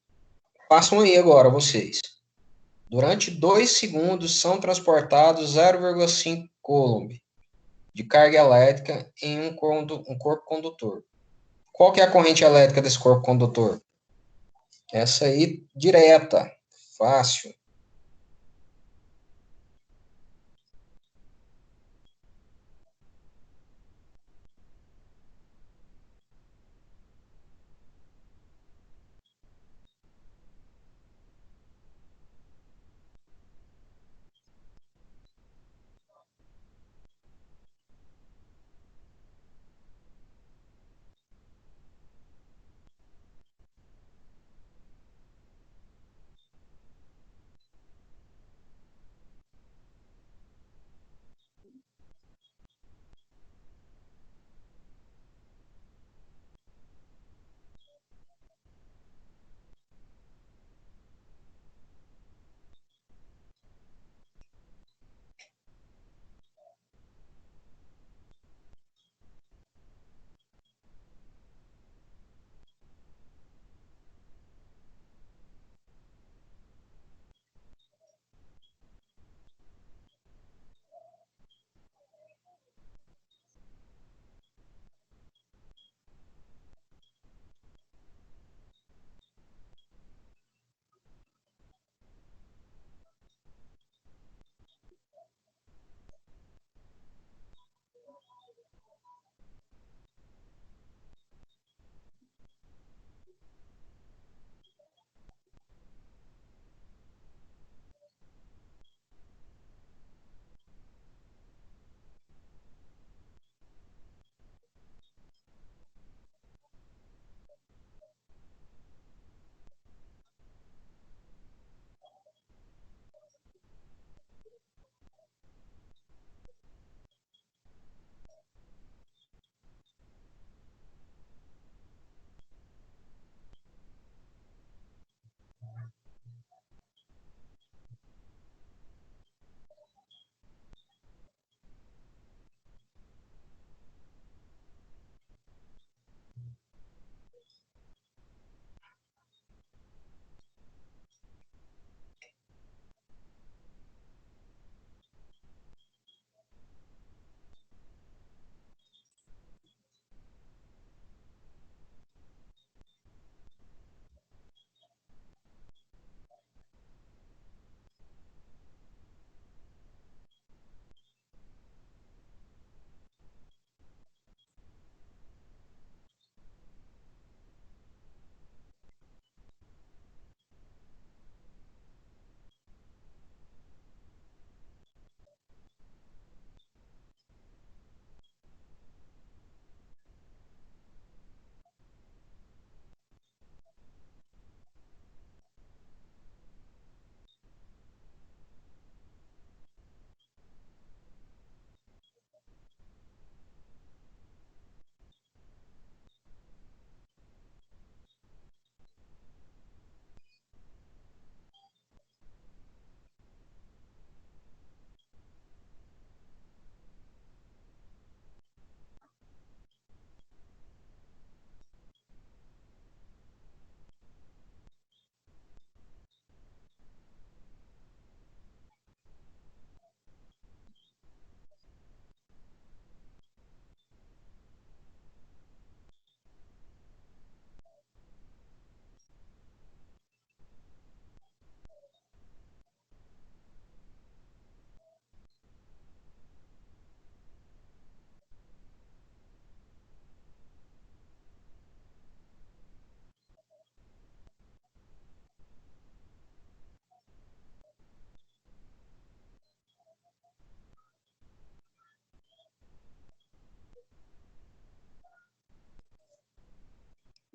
passam aí agora vocês. Durante 2 segundos são transportados 0,5 coulomb de carga elétrica em um corpo condutor. Qual que é a corrente elétrica desse corpo condutor? Essa aí, direta, fácil.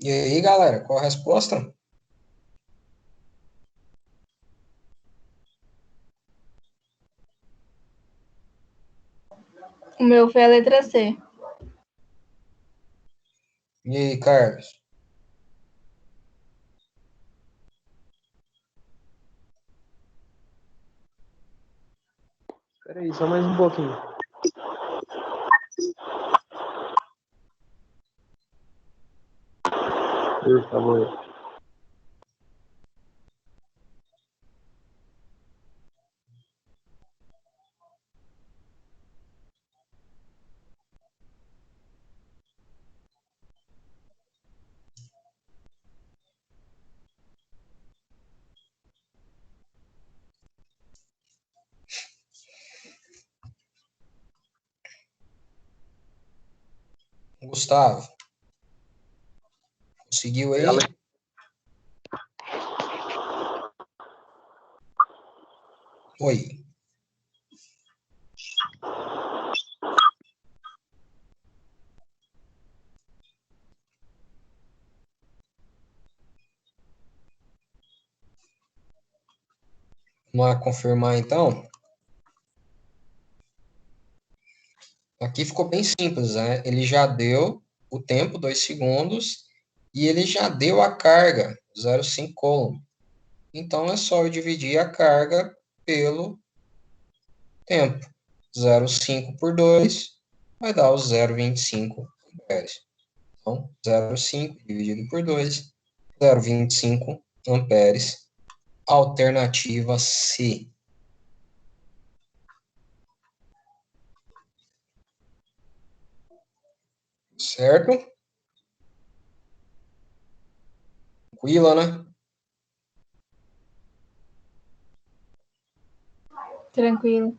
E aí, galera, qual a resposta? O meu foi a letra C. E aí, Carlos? Espera aí, só mais um pouquinho. Por favor. Gustavo, conseguiu aí? Oi. Vamos lá confirmar então. Aqui ficou bem simples, né? Ele já deu o tempo, 2 segundos, e ele já deu a carga, 0,5 coulomb. Então, é só eu dividir a carga pelo tempo. 0,5 por 2 vai dar os 0,25 amperes. Então, 0,5 dividido por 2, 0,25 amperes. Alternativa C. Certo? Tranquila, né? Tranquilo.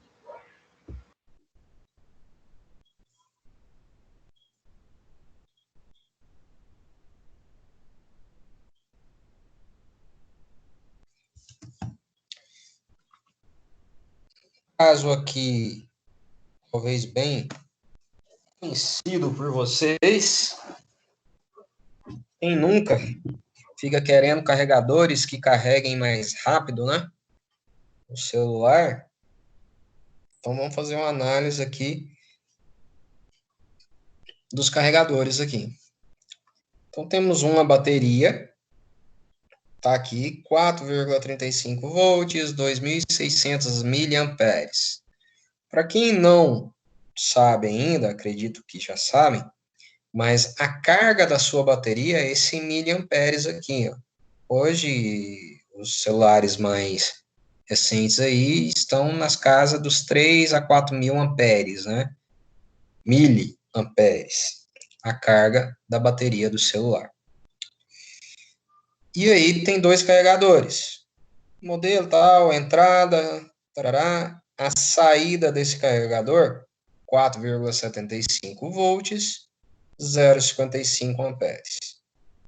Caso aqui, talvez bem conhecido por vocês, quem nunca fica querendo carregadores que carreguem mais rápido, né? O celular. Então, vamos fazer uma análise aqui dos carregadores aqui. Então, temos uma bateria, tá aqui, 4,35 volts, 2.600 miliamperes. Para quem não sabe ainda, acredito que já sabem, mas a carga da sua bateria é esse miliamperes aqui, ó. Hoje, os celulares mais recentes aí estão nas casas dos 3 a 4 mil amperes, né? Miliamperes, a carga da bateria do celular. E aí tem dois carregadores. Modelo tal, entrada, tarará. A saída desse carregador, 4,75 volts, 0,55 amperes.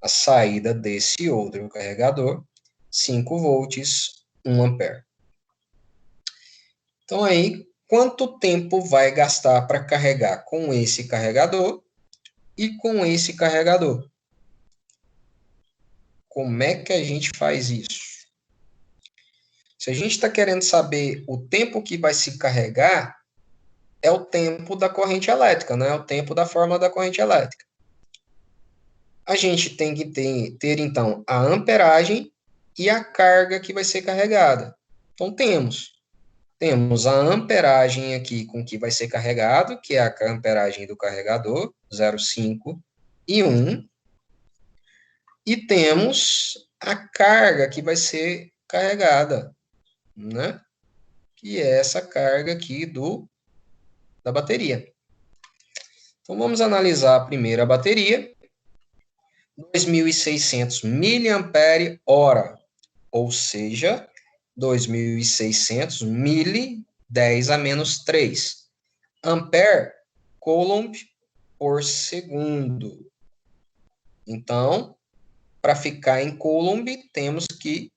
A saída desse outro carregador, 5 volts, 1 ampere. Então aí, quanto tempo vai gastar para carregar com esse carregador e com esse carregador? Como é que a gente faz isso? Se a gente está querendo saber o tempo que vai se carregar, é o tempo da corrente elétrica, né? É o tempo da fórmula da corrente elétrica. A gente tem que ter então, a amperagem e a carga que vai ser carregada. Então, temos a amperagem aqui com que vai ser carregado, que é a amperagem do carregador, 0,5 e 1. E temos a carga que vai ser carregada, né? Que é essa carga aqui da bateria. Então, vamos analisar primeiro a bateria. 2.600 miliampere-hora, ou seja, 2.600 mili 10 a menos 3 ampere coulomb por segundo. Então, para ficar em coulomb, temos que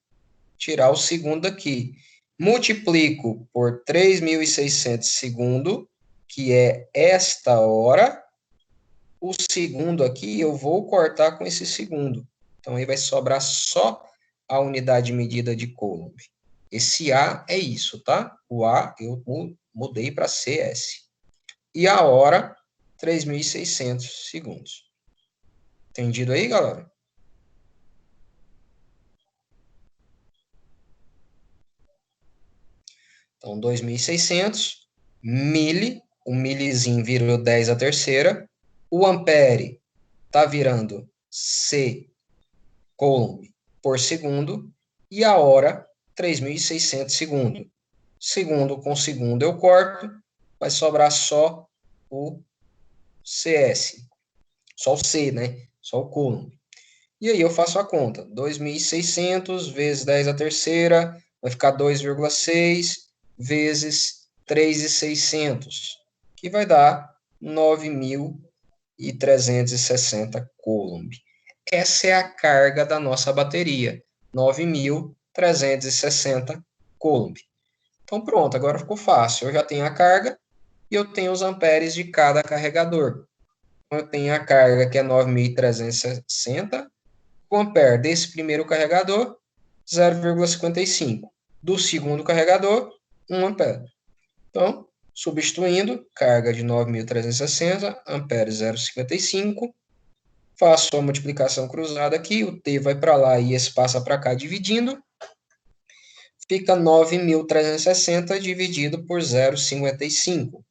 tirar o segundo aqui. Multiplico por 3.600 segundo, que é esta hora. O segundo aqui eu vou cortar com esse segundo. Então, aí vai sobrar só a unidade medida de coulomb. Esse A é isso, tá? O A eu mudei para CS. e a hora, 3.600 segundos. Entendido aí, galera? Então, 2.600, mili, o milizinho virou 10 a terceira, o ampere está virando C coulomb por segundo, e a hora, 3.600 segundos. Segundo com segundo eu corto, vai sobrar só o CS, só o C, né? Só o coulomb. E aí eu faço a conta, 2.600 vezes 10 a terceira, vai ficar 2,6 vezes 3.600, que vai dar 9.360 coulomb. Essa é a carga da nossa bateria, 9.360 coulomb. Então pronto, agora ficou fácil. Eu já tenho a carga e eu tenho os amperes de cada carregador. Então, eu tenho a carga que é 9.360, o ampere desse primeiro carregador, 0,55. Do segundo carregador, 1 ampere. Então, substituindo, carga de 9.360, ampere 0,55. Faço a multiplicação cruzada aqui, o T vai para lá e esse passa para cá dividindo. Fica 9.360 dividido por 0,55.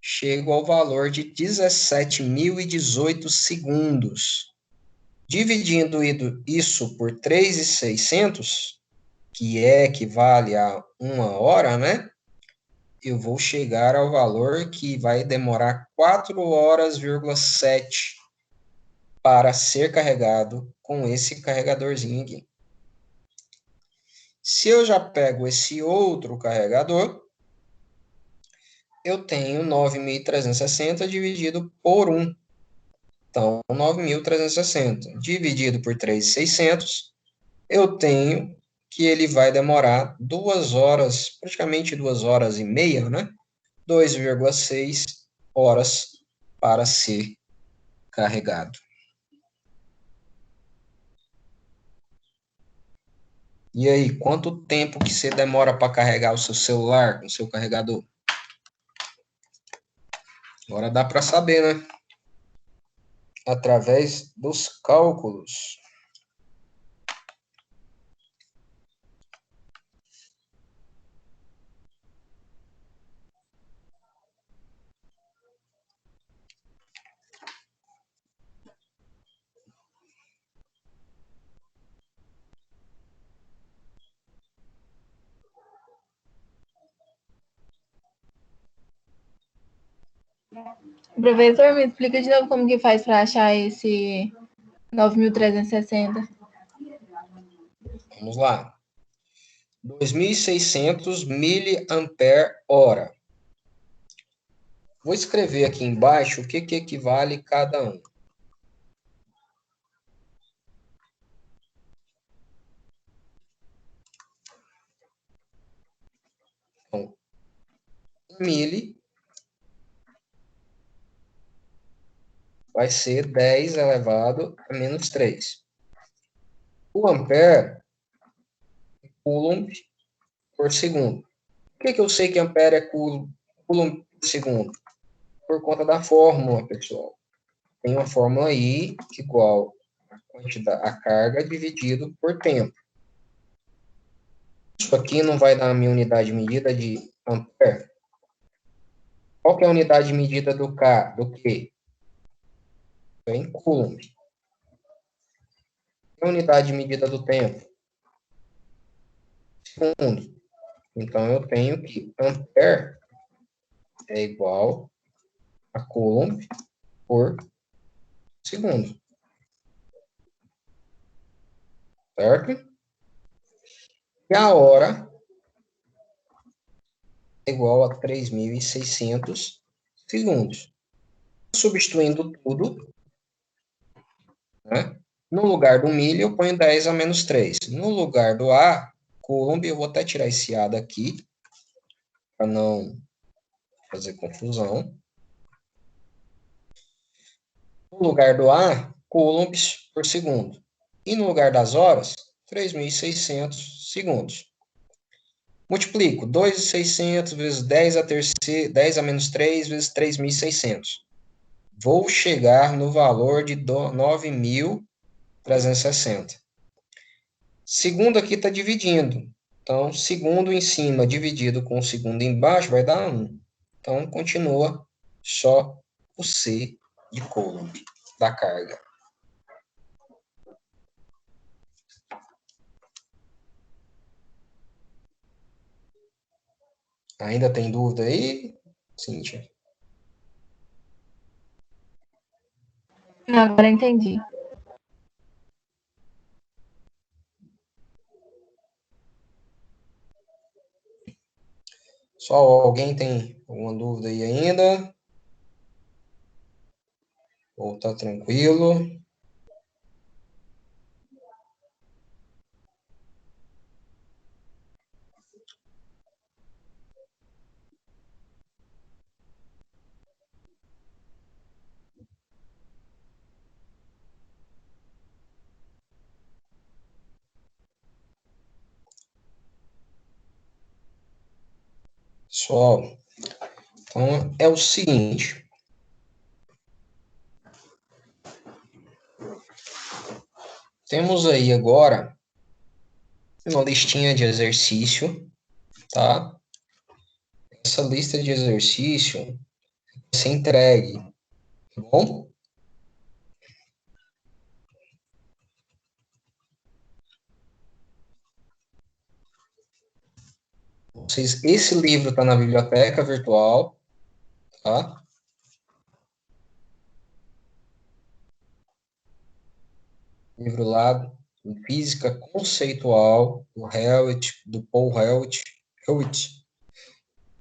Chego ao valor de 17.018 segundos. Dividindo isso por 3.600, que equivale a 1 hora, né? Eu vou chegar ao valor que vai demorar 4 horas,7 para ser carregado com esse carregadorzinho aqui. Se eu já pego esse outro carregador, eu tenho 9.360 dividido por 1. Então, 9.360 dividido por 3.600, eu tenho que ele vai demorar 2 horas, praticamente 2 horas e meia, né? 2,6 horas para ser carregado. E aí, quanto tempo que você demora para carregar o seu celular com o seu carregador? Agora dá para saber, né? Através dos cálculos. Professor, me explica de novo como que faz para achar esse 9.360. Vamos lá. 2.600 miliampere-hora. Vou escrever aqui embaixo o que equivale cada um. Então, mili vai ser 10 elevado a menos 3. O ampere é coulomb por segundo. Por que eu sei que ampere é coulomb por segundo? Por conta da fórmula, pessoal. Tem uma fórmula aí igual a carga dividido por tempo. Isso aqui não vai dar a minha unidade de medida de ampere. Qual que é a unidade de medida do K? Do Q? É em coulomb. A unidade de medida do tempo? Segundo. Então, eu tenho que ampere é igual a coulomb por segundo. Certo? E a hora é igual a 3.600 segundos. Substituindo tudo, né? No lugar do milho, eu ponho 10 a menos 3. No lugar do A, coulomb, eu vou até tirar esse A daqui, para não fazer confusão. No lugar do A, coulombs por segundo. E no lugar das horas, 3.600 segundos. Multiplico 2.600 vezes 10 a terceira, 10 a menos 3 vezes 3.600. Vou chegar no valor de 9.360. Segundo aqui está dividindo. Então, segundo em cima dividido com o segundo embaixo vai dar 1. Então, continua só o C de Coulomb da carga. Ainda tem dúvida aí, Cíntia? Não, agora entendi. Só alguém tem alguma dúvida aí ainda? Ou tá tranquilo? Pessoal, então é o seguinte. Temos aí agora uma listinha de exercício, tá? Essa lista de exercício vai ser entregue, tá bom? Esse livro está na biblioteca virtual, tá? Livro lá em Física Conceitual, do Paul Hewitt.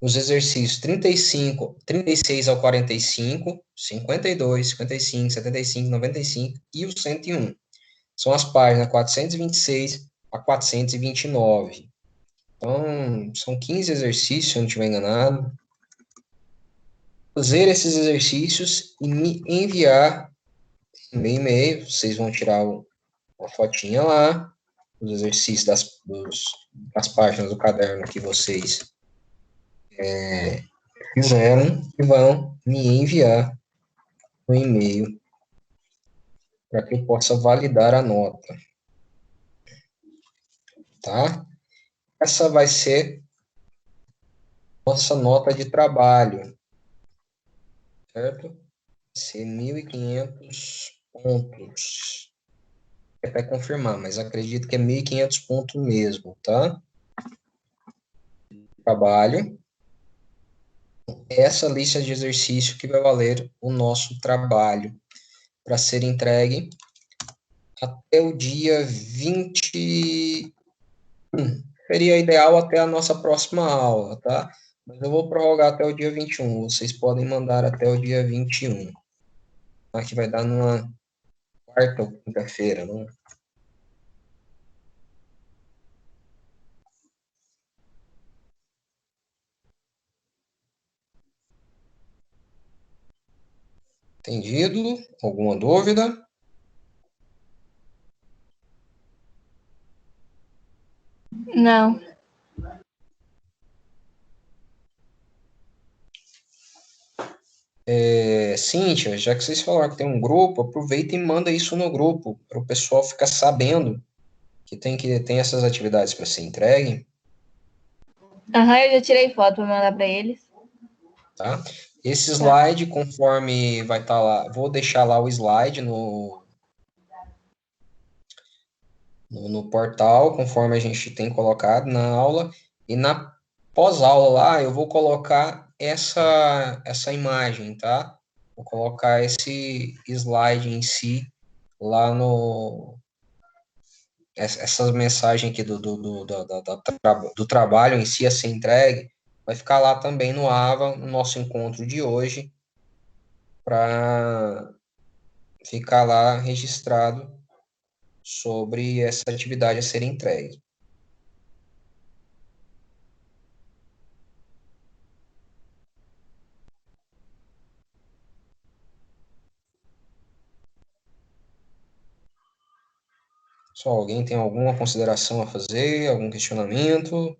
Os exercícios 35, 36 ao 45, 52, 55, 75, 95 e o 101. São as páginas 426 a 429. Então, são 15 exercícios, se eu não estiver enganado. Fazer esses exercícios e me enviar no meu e-mail. Vocês vão tirar uma fotinha lá, os exercícios das páginas do caderno que vocês fizeram e vão me enviar no e-mail para que eu possa validar a nota, tá? Essa vai ser nossa nota de trabalho, certo? Vai ser 1.500 pontos. É para confirmar, mas acredito que é 1.500 pontos mesmo, tá? Trabalho. Essa lista de exercício que vai valer o nosso trabalho para ser entregue até o dia 20. Seria ideal até a nossa próxima aula, tá? Mas eu vou prorrogar até o dia 21. Vocês podem mandar até o dia 21. Tá? Que vai dar numa quarta ou quinta-feira, não? Entendido? Alguma dúvida? Não. Cíntia, já que vocês falaram que tem um grupo, aproveita e manda isso no grupo, para o pessoal ficar sabendo que tem essas atividades para ser entregue, Aham, eu já tirei foto para mandar para eles. tá? Esse Tá. slide, conforme vai estar lá, vou deixar lá o slide no portal, conforme a gente tem colocado na aula, e na pós-aula lá eu vou colocar essa imagem, tá? Vou colocar esse slide em si lá essa mensagem aqui do trabalho em si a ser entregue, vai ficar lá também no AVA, no nosso encontro de hoje, para ficar lá registrado sobre essa atividade a ser entregue. Só alguém tem alguma consideração a fazer, algum questionamento?